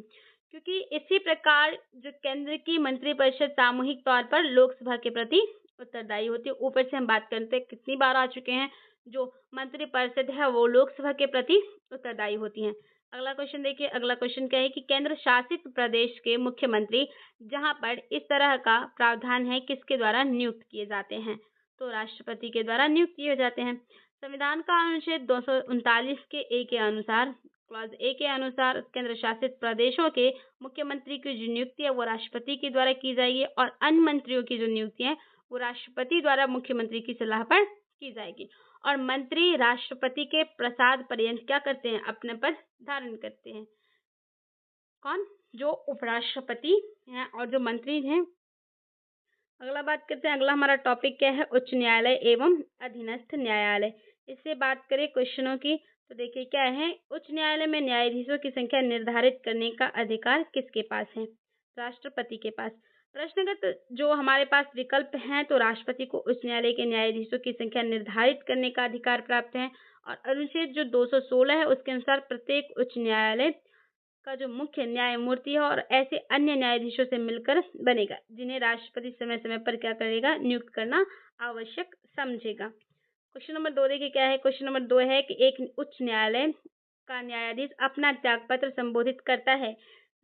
क्योंकि इसी प्रकार जो केंद्र की मंत्रिपरिषद सामूहिक तौर पर लोकसभा के प्रति उत्तरदायी होती है। ऊपर से हम बात करते हैं कितनी बार आ चुके हैं, जो मंत्रिपरिषद है वो लोकसभा के प्रति उत्तरदायी होती है। अगला क्वेश्चन देखिए, अगला क्वेश्चन क्या है कि केंद्र शासित प्रदेश के मुख्यमंत्री जहां पर इस तरह का प्रावधान है किसके द्वारा नियुक्त किए जाते हैं, तो राष्ट्रपति के द्वारा नियुक्त किए जाते हैं। संविधान का अनुच्छेद 239 के ए के अनुसार, क्लॉज ए के अनुसार केंद्र शासित प्रदेशों के मुख्यमंत्री की जो नियुक्ति है वो राष्ट्रपति के द्वारा की जाएगी, और अन्य मंत्रियों की जो नियुक्ति है वो राष्ट्रपति द्वारा मुख्यमंत्री की सलाह पर की जाएगी। और मंत्री राष्ट्रपति के प्रसाद पर्यंत क्या करते हैं, अपने पद धारण करते हैं। कौन, जो उपराष्ट्रपति हैं और जो मंत्री हैं। अगला बात करते हैं, अगला हमारा टॉपिक क्या है, उच्च न्यायालय एवं अधीनस्थ न्यायालय। इससे बात करें क्वेश्चनों की तो देखिए क्या है, उच्च न्यायालय में न्यायाधीशों की संख्या निर्धारित करने का अधिकार किसके पास है, राष्ट्रपति के पास। प्रश्नगत जो हमारे पास विकल्प हैं तो राष्ट्रपति को उच्च न्यायालय के न्यायाधीशों की संख्या निर्धारित करने का अधिकार प्राप्त है, और अनुच्छेद जो 216 है उसके अनुसार प्रत्येक उच्च न्यायालय का जो मुख्य न्यायमूर्ति है और ऐसे अन्य न्यायाधीशों से मिलकर बनेगा, जिन्हें राष्ट्रपति समय समय पर क्या करेगा, नियुक्त करना आवश्यक समझेगा। क्वेश्चन नंबर 2 देखिए क्या है, क्वेश्चन नंबर 2 है कि एक उच्च न्यायालय का न्यायाधीश अपना त्यागपत्र संबोधित करता है।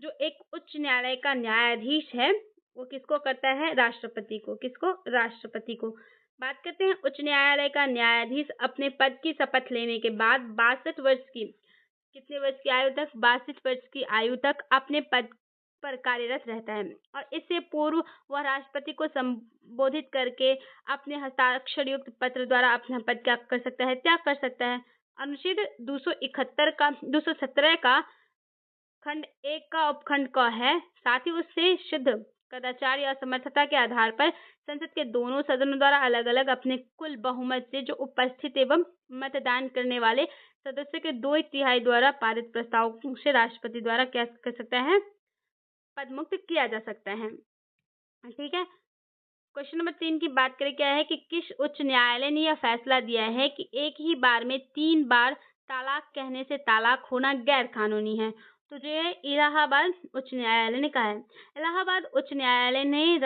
जो एक उच्च न्यायालय का न्यायाधीश है वो किसको करता है, राष्ट्रपति को। किसको, राष्ट्रपति को। बात करते हैं उच्च न्यायालय का न्यायाधीश अपने पद की शपथ लेने के बाद 62 वर्ष की, कितने वर्ष की आयु तक, 62 वर्ष की आयु तक अपने पद पर कार्यरत रहता है, और इससे पूर्व वह राष्ट्रपति को संबोधित करके अपने हस्ताक्षर युक्त पत्र द्वारा अपना पद क्या कर सकता है, त्याग कर सकता है। अनुच्छेद 217 का खंड 1 का उपखंड क है, साथ ही उससे सिद्ध कदाचार या असमर्थता के आधार पर संसद के दोनों सदनों द्वारा अलग अलग अपने कुल बहुमत से जो उपस्थित एवं मतदान करने वाले सदस्यों के 2/3 द्वारा पारित प्रस्ताव से राष्ट्रपति द्वारा क्या कर सकता है, पद मुक्त किया जा सकता है। ठीक है, क्वेश्चन नंबर 3 की बात करें क्या है कि किस उच्च न्यायालय ने यह फैसला दिया है कि एक ही बार में 3 बार तलाक कहने से तलाक होना गैर कानूनी है, तो जो है इलाहाबाद उच्च न्यायालय ने कहा है। इलाहाबाद उच्च न्यायालय ने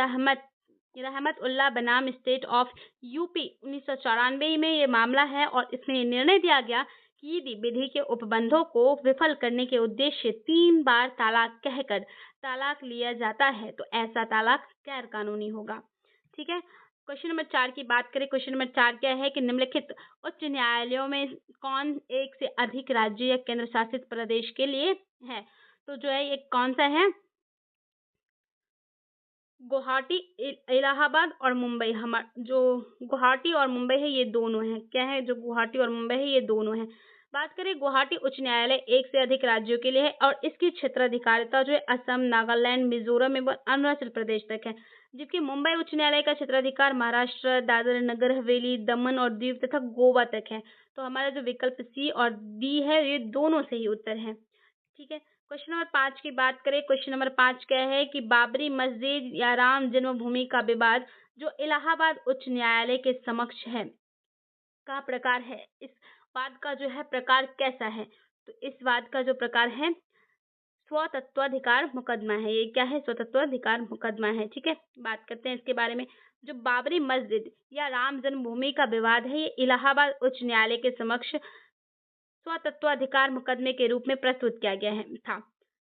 रहमत उल्लाह बनाम स्टेट ऑफ यूपी 1994 में ये मामला है, और इसमें ये निर्णय दिया गया कि यदि विधि के उपबंधों को विफल करने के उद्देश्य 3 बार तलाक कहकर तलाक लिया जाता है तो ऐसा तलाक गैर कानूनी होगा। ठीक है, क्वेश्चन नंबर 4 की बात करें, क्वेश्चन नंबर 4 क्या है कि निम्नलिखित उच्च न्यायालयों में कौन एक से अधिक राज्य या केंद्र शासित प्रदेश के लिए है? तो जो है ये कौन सा है? गुवाहाटी, इलाहाबाद और मुंबई। जो गुवाहाटी और मुंबई है ये दोनों हैं। क्या है? जो गुवाहाटी और मुंबई है ये दोनों हैं। बात करें, गुवाहाटी उच्च न्यायालय एक से अधिक राज्यों के लिए है और इसकी क्षेत्राधिकारिता जो है असम, नागालैंड, मिजोरम एवं अरुणाचल प्रदेश तक है। जबकि मुंबई उच्च न्यायालय का क्षेत्राधिकार महाराष्ट्र, दादर नगर हवेली, दमन और दीव तथा गोवा तक है। तो हमारा जो विकल्प सी और डी है ये दोनों सही उत्तर है। ठीक है। क्वेश्चन नंबर 5 की बात करें, क्वेश्चन नंबर 5 क्या है कि बाबरी मस्जिद या राम जन्मभूमि का विवाद जो इलाहाबाद उच्च न्यायालय के समक्ष है का प्रकार है। इस वाद का जो है प्रकार कैसा है? तो इस वाद का जो प्रकार है स्वतत्वाधिकार मुकदमा है। ये क्या है? स्वतत्वाधिकार मुकदमा है। ठीक है। बात करते हैं इसके बारे में। जो बाबरी मस्जिद या राम जन्मभूमि का विवाद है ये इलाहाबाद उच्च न्यायालय के समक्ष स्वतत्वाधिकार मुकदमे के रूप में प्रस्तुत किया गया है था,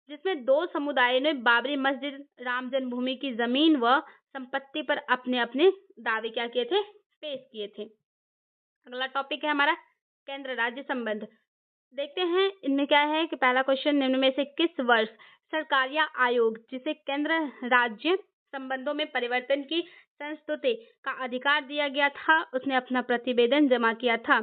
जिसमें दो समुदायों ने बाबरी मस्जिद, राम जन्मभूमि की जमीन व संपत्ति पर अपने अपने दावे क्या किए थे? पेश किए थे। अगला टॉपिक है हमारा केंद्र राज्य संबंध। देखते हैं इनमें क्या है कि पहला क्वेश्चन, निम्न में से किस वर्ष सरकार या आयोग जिसे केंद्र राज्य संबंधों में परिवर्तन की संस्तुति का अधिकार दिया गया था उसने अपना प्रतिवेदन जमा किया था?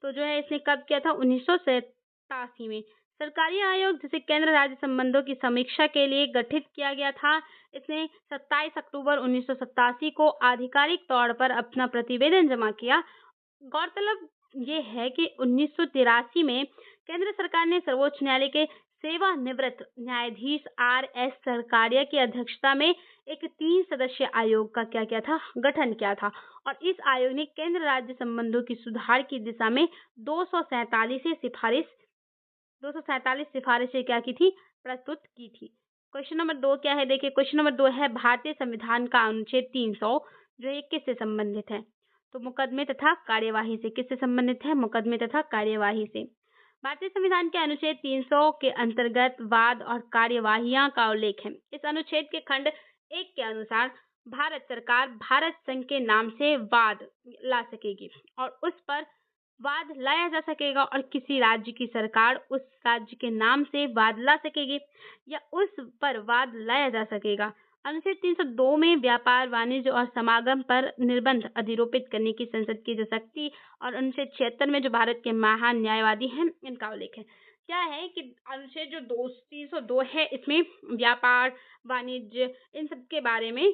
तो जो है इसने कब किया था? 1987 में। सरकारी आयोग जिसे केंद्र राज्य संबंधों की समीक्षा के लिए गठित किया गया था, इसने 27 अक्टूबर 1987 को आधिकारिक तौर पर अपना प्रतिवेदन जमा किया। गौरतलब ये है कि 1983 में केंद्र सरकार ने सर्वोच्च न्यायालय के सेवानिवृत्त न्यायाधीश R.S. सरकारिया की अध्यक्षता में एक 3 सदस्यीय आयोग का क्या किया था? गठन किया था और इस आयोग ने केंद्र राज्य संबंधों की सुधार की दिशा में 247 सिफारिशें क्या की थी? प्रस्तुत की थी। क्वेश्चन नंबर 2 क्या है? देखिए क्वेश्चन नंबर 2 है भारतीय संविधान का अनुच्छेद 300 जो ये किससे संबंधित है? तो मुकदमे तथा कार्यवाही से। किससे संबंधित है? मुकदमे तथा कार्यवाही से। भारतीय संविधान के अनुच्छेद 300 के अंतर्गत वाद और कार्यवाहियां का उल्लेख है। इस अनुच्छेद के खंड 1 के अनुसार भारत सरकार भारत संघ के नाम से वाद ला सकेगी और उस पर वाद लाया जा सकेगा और किसी राज्य की सरकार उस राज्य के नाम से वाद ला सकेगी या उस पर वाद लाया जा सकेगा। अनुच्छेद 302 में व्यापार, वाणिज्य और समागम पर निर्बंध अधिरोपित करने की संसद की जो शक्ति और अनुच्छेद 76 में जो भारत के महान न्यायवादी हैं इनका उल्लेख है। क्या है कि अनुच्छेद जो 302 है इसमें व्यापार, वाणिज्य इन सब के बारे में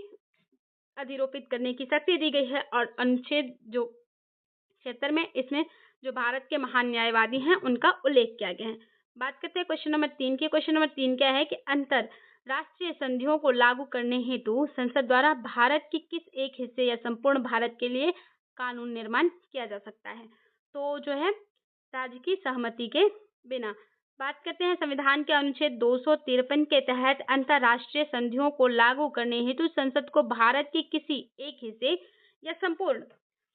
अधिरोपित करने की शक्ति दी गई है और अनुच्छेद जो 76 में इसमें जो भारत के महान न्यायवादी हैं उनका उल्लेख किया गया है। बात करते हैं क्वेश्चन नंबर 3 की। क्वेश्चन नंबर 3 क्या है कि अंतर राष्ट्रीय संधियों को लागू करने हेतु संसद द्वारा भारत की किस एक हिस्से या संपूर्ण भारत के लिए कानून निर्माण किया जा सकता है? तो जो है राज्य की सहमति के बिना। बात करते हैं संविधान के अनुच्छेद 253 के तहत अंतरराष्ट्रीय संधियों को लागू करने हेतु संसद को भारत की किसी एक हिस्से या संपूर्ण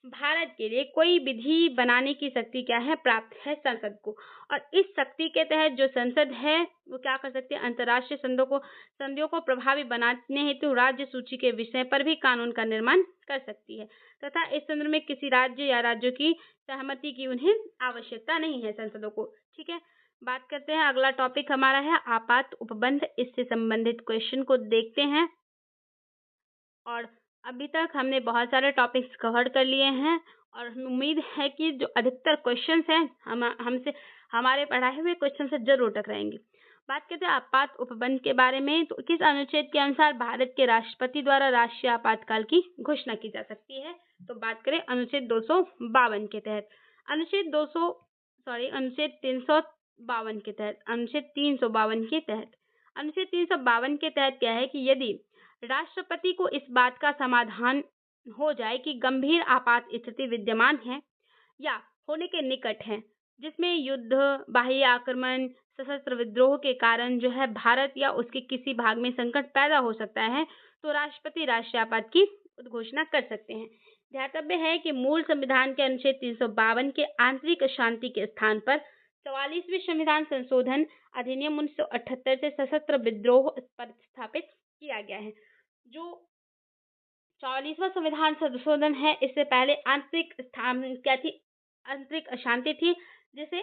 भारत के लिए कोई विधि बनाने की शक्ति क्या है? प्राप्त है संसद को। और इस शक्ति के तहत जो संसद है वो क्या कर सकती है? अंतर्राष्ट्रीय संधियों को प्रभावी बनाने हेतु राज्य सूची के विषय पर भी कानून का निर्माण कर सकती है तथा इस संदर्भ में किसी राज्य या राज्यों की सहमति की उन्हें आवश्यकता नहीं है संसदों को। ठीक है। बात करते हैं अगला टॉपिक हमारा है आपात उपबंध। इससे संबंधित क्वेश्चन को देखते हैं और अभी तक हमने बहुत सारे टॉपिक्स कवर कर लिए हैं और हमें उम्मीद है कि जो अधिकतर क्वेश्चंस हैं हमसे हमारे पढ़ाए हुए क्वेश्चन से जरूर टकराएंगे। बात करते हैं आपात उपबंध के बारे में। तो किस अनुच्छेद के अनुसार भारत के राष्ट्रपति द्वारा राष्ट्रीय आपातकाल की घोषणा की जा सकती है? तो बात करें अनुच्छेद 252 के तहत। अनुच्छेद 352 के तहत। अनुच्छेद 352 के तहत क्या है कि यदि राष्ट्रपति को इस बात का समाधान हो जाए कि गंभीर आपात स्थिति विद्यमान है या होने के निकट है जिसमें युद्ध, बाह्य आक्रमण, सशस्त्र विद्रोह के कारण जो है भारत या उसके किसी भाग में संकट पैदा हो सकता है, तो राष्ट्रपति राष्ट्रीय आपात की घोषणा कर सकते हैं। ध्यातव्य है कि मूल संविधान के अनुच्छेद 352 के आंतरिक शांति के स्थान पर 44वें संविधान संशोधन अधिनियम 1978 से सशस्त्र विद्रोह पर स्थापित किया गया है। जो 44वां संविधान संशोधन है। इससे पहले आंतरिक अशांति थी, जिसे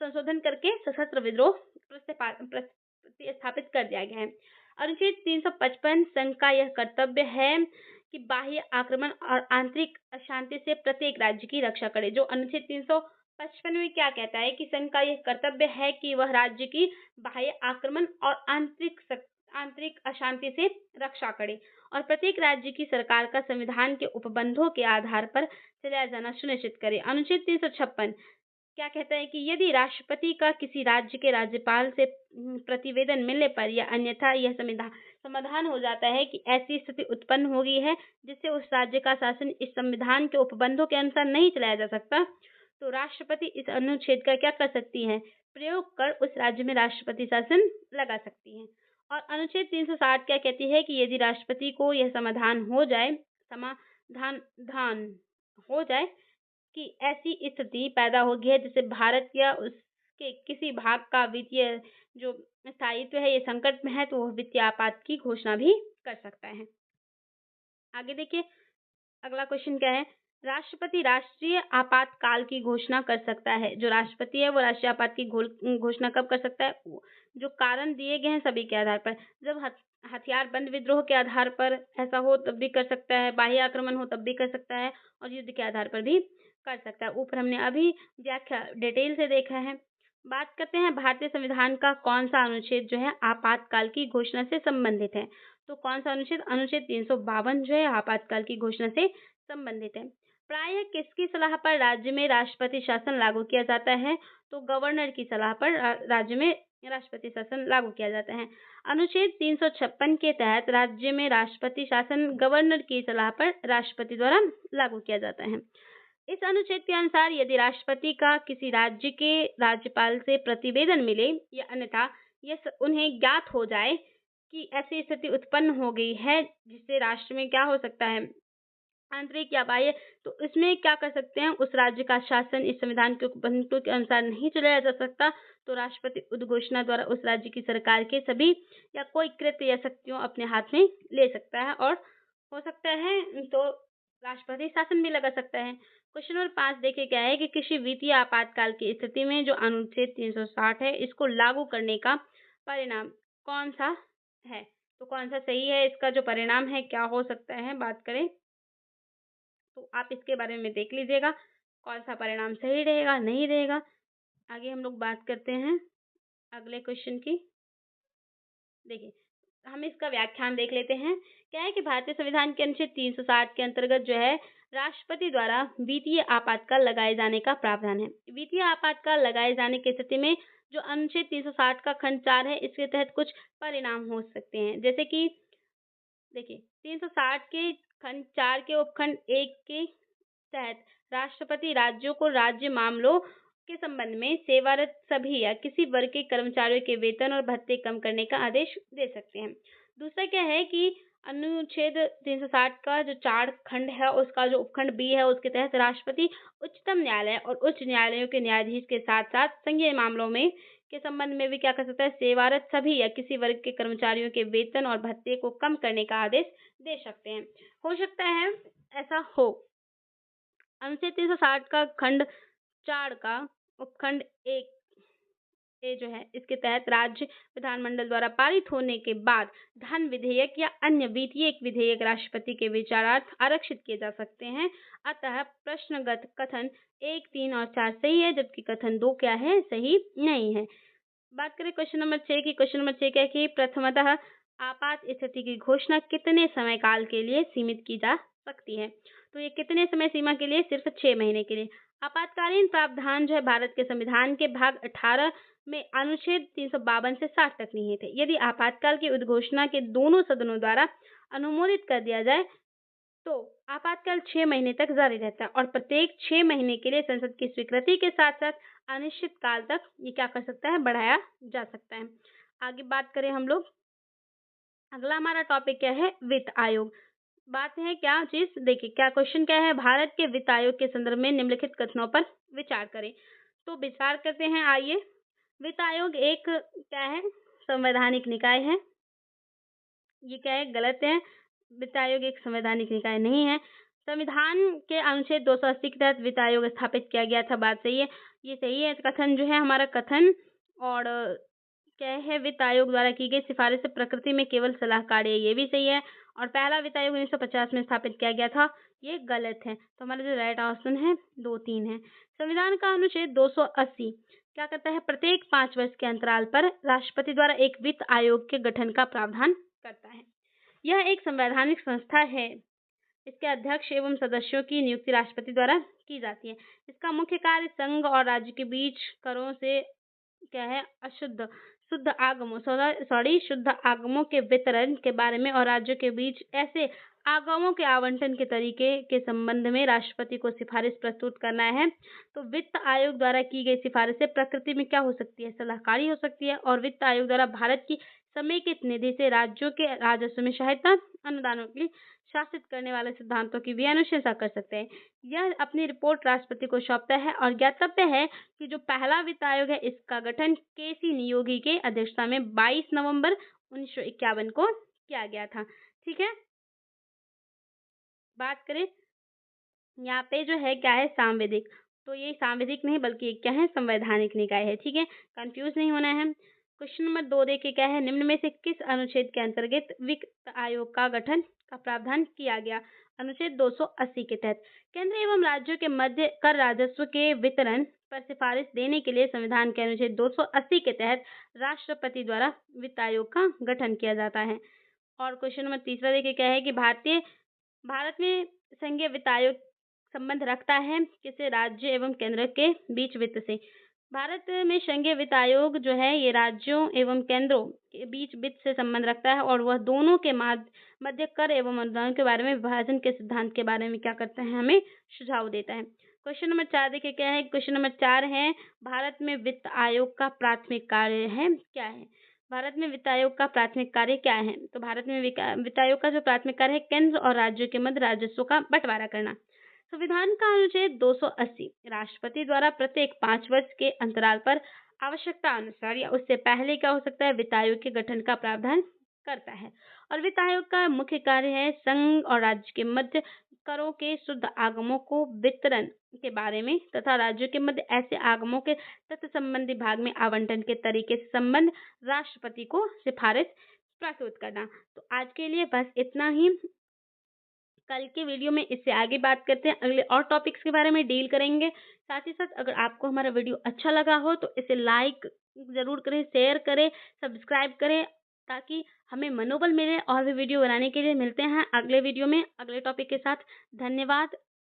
संशोधन करके सशस्त्र विद्रोह प्रतिस्थापित कर दिया गया है। अनुच्छेद 355 संघ का यह कर्तव्य है कि बाह्य आक्रमण और आंतरिक अशांति से प्रत्येक राज्य की रक्षा करे। जो अनुच्छेद 355 में क्या कहता है कि संघ का यह कर्तव्य है कि वह राज्य की बाह्य आक्रमण और आंतरिक अशांति से रक्षा करे और प्रत्येक राज्य की सरकार का संविधान के उपबंधों के आधार पर चलाया जाना सुनिश्चित करे। अनुच्छेद 356 क्या कहता है कि यदि राष्ट्रपति का किसी राज्य के राज्यपाल से प्रतिवेदन मिलने पर या अन्यथा यह समाधान हो जाता है कि ऐसी स्थिति उत्पन्न हो गई है जिससे उस राज्य का शासन इस संविधान के उपबंधों के अनुसार नहीं चलाया जा सकता, तो राष्ट्रपति इस अनुच्छेद का क्या कर सकती है, प्रयोग कर उस राज्य में राष्ट्रपति शासन लगा सकती है। और अनुच्छेद 360 क्या कहती है कि यदि राष्ट्रपति को यह समाधान हो जाए कि ऐसी स्थिति पैदा हो गई है जिससे भारत या उसके किसी भाग का वित्तीय जो स्थायित्व है ये संकट में है, तो वह वित्तीय आपात की घोषणा भी कर सकता है। आगे देखिए अगला क्वेश्चन क्या है। राष्ट्रपति राष्ट्रीय आपातकाल की घोषणा कर सकता है। जो राष्ट्रपति है वो राष्ट्रीय आपात की घोषणा कब कर सकता है, जो कारण दिए गए हैं सभी के आधार पर। जब हथियार बंद विद्रोह के आधार पर ऐसा हो तब भी कर सकता है, बाह्य आक्रमण हो तब भी कर सकता है और युद्ध के आधार पर भी कर सकता है। ऊपर हमने अभी व्याख्या डिटेल से देखा है। बात करते हैं भारतीय संविधान का कौन सा अनुच्छेद जो है आपातकाल की घोषणा से संबंधित है। तो कौन सा अनुच्छेद, अनुच्छेद 352 जो है आपातकाल की घोषणा से संबंधित है। प्रायः किसकी सलाह पर राज्य में राष्ट्रपति शासन लागू किया जाता है, तो गवर्नर की सलाह पर राज्य में राष्ट्रपति शासन लागू किया जाता है। अनुच्छेद 356 के तहत राज्य में राष्ट्रपति शासन गवर्नर की सलाह पर राष्ट्रपति द्वारा लागू किया जाता है। इस अनुच्छेद के अनुसार यदि राष्ट्रपति का किसी राज्य के राज्यपाल से प्रतिवेदन मिले या अन्यथा यह उन्हें ज्ञात हो जाए कि ऐसी स्थिति उत्पन्न हो गई है जिससे राष्ट्र में क्या हो सकता है, आंतरिक या बाह्य, तो इसमें क्या कर सकते हैं, उस राज्य का शासन इस संविधान के उपबंधों के अनुसार नहीं चलाया जा सकता, तो राष्ट्रपति उद्घोषणा द्वारा उस राज्य की सरकार के सभी या कोई कृत्य या शक्तियों अपने हाथ में ले सकता है और हो सकता है तो राष्ट्रपति शासन भी लगा सकता है। क्वेश्चन नंबर 5 देखिए क्या है कि किसी वित्तीय आपातकाल की स्थिति में जो अनुच्छेद 360 है इसको लागू करने का परिणाम कौन सा है, तो कौन सा सही है, इसका जो परिणाम है क्या हो सकता है, बात करें तो आप इसके बारे में देख लीजिएगा कौन सा परिणाम सही रहेगा नहीं रहेगा। आगे हम लोग बात करते हैं अगले क्वेश्चन की। देखिए हम इसका व्याख्यान देख लेते हैं। क्या है कि भारतीय संविधान के अनुच्छेद 360 के अंतर्गत जो है राष्ट्रपति द्वारा वित्तीय आपातकाल लगाए जाने का प्रावधान है। वित्तीय आपातकाल लगाए जाने की स्थिति में जो अनुच्छेद 360 का खंड 4 है इसके तहत कुछ परिणाम हो सकते हैं, जैसे कि देखिए 360 के खंड 4 के उपखंड 1 के तहत राष्ट्रपति राज्यों को राज्य मामलों के संबंध में सेवारत सभी या किसी वर्ग के कर्मचारियों के वेतन और भत्ते कम करने का आदेश दे सकते हैं। दूसरा क्या है कि अनुच्छेद 360 का जो 4 खंड है उसका जो उपखंड बी है उसके तहत राष्ट्रपति उच्चतम न्यायालय और उच्च न्यायालयों के न्यायाधीश के साथ साथ संघीय मामलों में के संबंध में भी क्या कर सकता है, सेवारत सभी या किसी वर्ग के कर्मचारियों के वेतन और भत्ते को कम करने का आदेश दे सकते हैं। हो सकता है ऐसा हो। अनुच्छेद 360 का खंड 4 का उपखंड 1 ए जो है इसके तहत राज्य विधानमंडल द्वारा पारित होने के बाद धन विधेयक या अन्य वित्तीय विधेयक राष्ट्रपति के विचारार्थ आरक्षित किए जा सकते हैं। अतः प्रश्नगत कथन 1, 3 और 4 सही है, जबकि कथन 2 क्या है, सही नहीं है। बात करें क्वेश्चन नंबर 6 की। क्वेश्चन नंबर 6 क्या है कि प्रथमतः आपात स्थिति की घोषणा कितने समय काल के लिए सीमित की जा सकती है, तो ये कितने समय सीमा के लिए, सिर्फ 6 महीने के लिए। आपातकालीन प्रावधान जो है भारत के संविधान के भाग 18 में अनुच्छेद 352 से 60 तक निहित है। यदि आपातकाल की उद्घोषणा के दोनों सदनों द्वारा अनुमोदित कर दिया जाए तो आपातकाल 6 महीने तक जारी रहता है और प्रत्येक 6 महीने के लिए संसद की स्वीकृति के साथ साथ अनिश्चित काल तक ये क्या कर सकता है, बढ़ाया जा सकता है। आगे बात करें हम लोग, अगला हमारा टॉपिक क्या है, वित्त आयोग। बात है क्या चीज, देखिए क्या क्वेश्चन क्या है, भारत के वित्त आयोग के संदर्भ में निम्नलिखित कथनों पर विचार करें। तो विचार करते हैं, आइए। वित्त आयोग एक क्या है, संवैधानिक निकाय है। ये क्या है, गलत है। वित्त आयोग एक संवैधानिक निकाय नहीं है। संविधान के अनुच्छेद 280 के तहत वित्त आयोग स्थापित किया गया था, बात सही है, ये सही है कथन जो है हमारा कथन। और क्या है, वित्त आयोग द्वारा की गई सिफारिश प्रकृति में केवल सलाहकारी है, ये भी सही है। और पहला वित्त आयोग 1950 में स्थापित किया गया था, ये गलत है। तो हमारा जो राइट ऑप्शन है 2, 3 है। संविधान का अनुच्छेद 280 क्या कहता है, प्रत्येक 5 वर्ष के अंतराल पर राष्ट्रपति द्वारा एक वित्त आयोग के गठन का प्रावधान करता है। यह एक संवैधानिक संस्था है। इसके अध्यक्ष एवं सदस्यों की नियुक्ति राष्ट्रपति द्वारा की जाती है। इसका मुख्य कार्य संघ और राज्य के बीच करों से क्या है, शुद्ध आगमों के वितरण के बारे में और राज्यों के बीच ऐसे आगमों के आवंटन के तरीके के संबंध में राष्ट्रपति को सिफारिश प्रस्तुत करना है। तो वित्त आयोग द्वारा की गई सिफारिशें प्रकृति में क्या हो सकती है, सलाहकारी हो सकती है। और वित्त आयोग द्वारा भारत की समेकित निधि से राज्यों के राजस्व में सहायता अनुदानों के लिए शासित करने वाले सिद्धांतों की भी अनुशंसा कर सकते हैं। यह अपनी रिपोर्ट राष्ट्रपति को सौंपता है। और ज्ञातव्य है कि जो पहला वित्त आयोग है इसका गठन केसी नियोगी के अध्यक्षता में 22 नवंबर 1951 को किया गया था। ठीक है, बात करें यहाँ पे जो है क्या है, सांविधिक। तो ये सांविधिक नहीं बल्कि क्या है, संवैधानिक निकाय है। ठीक है, कंफ्यूज नहीं होना है। क्वेश्चन नंबर 2 देखिए क्या है, निम्न में से किस अनुच्छेद के अंतर्गत वित्त आयोग का गठन का प्रावधान किया गया। अनुच्छेद 280 के तहत केंद्र एवं राज्यों के मध्य कर राजस्व के वितरण पर सिफारिश देने के लिए संविधान के अनुच्छेद 280 के तहत राष्ट्रपति द्वारा वित्त आयोग का गठन किया जाता है। और क्वेश्चन नंबर 3 देखिए क्या है कि भारत में संघीय वित्त आयोग संबंध रखता है किसी राज्य एवं केंद्र के बीच वित्त से। भारत में संघीय वित्त आयोग जो है ये राज्यों एवं केंद्रों के बीच वित्त से संबंध रखता है। और वह दोनों के मध्य कर एवं अनुदान के बारे में विभाजन के सिद्धांत के बारे में क्या करता है, हमें सुझाव देता है। क्वेश्चन नंबर 4 देखिए क्या है, क्वेश्चन नंबर 4 है भारत में वित्त आयोग का प्राथमिक कार्य है क्या है। भारत में वित्त आयोग का प्राथमिक कार्य क्या है। तो भारत में वित्त आयोग का जो प्राथमिक कार्य है केंद्र और राज्यों के मध्य राजस्व का बंटवारा करना। संविधान का अनुच्छेद 280 राष्ट्रपति द्वारा प्रत्येक 5 वर्ष के अंतराल पर आवश्यकता अनुसार या उससे पहले क्या हो सकता है, वित्त आयोग के गठन का प्रावधान करता है। और वित्त आयोग का मुख्य कार्य है संघ और राज्य के मध्य करों के शुद्ध आगमों को वितरण के बारे में तथा राज्यों के मध्य ऐसे आगमों के तथ्य संबंधी भाग में आवंटन के तरीके से संबंध राष्ट्रपति को सिफारिश प्रस्तुत करना। तो आज के लिए बस इतना ही। कल के वीडियो में इससे आगे बात करते हैं, अगले और टॉपिक्स के बारे में डील करेंगे। साथ ही साथ अगर आपको हमारा वीडियो अच्छा लगा हो तो इसे लाइक जरूर करें, शेयर करें, सब्सक्राइब करें ताकि हमें मनोबल मिले और भी वीडियो बनाने के लिए। मिलते हैं अगले वीडियो में अगले टॉपिक के साथ। धन्यवाद।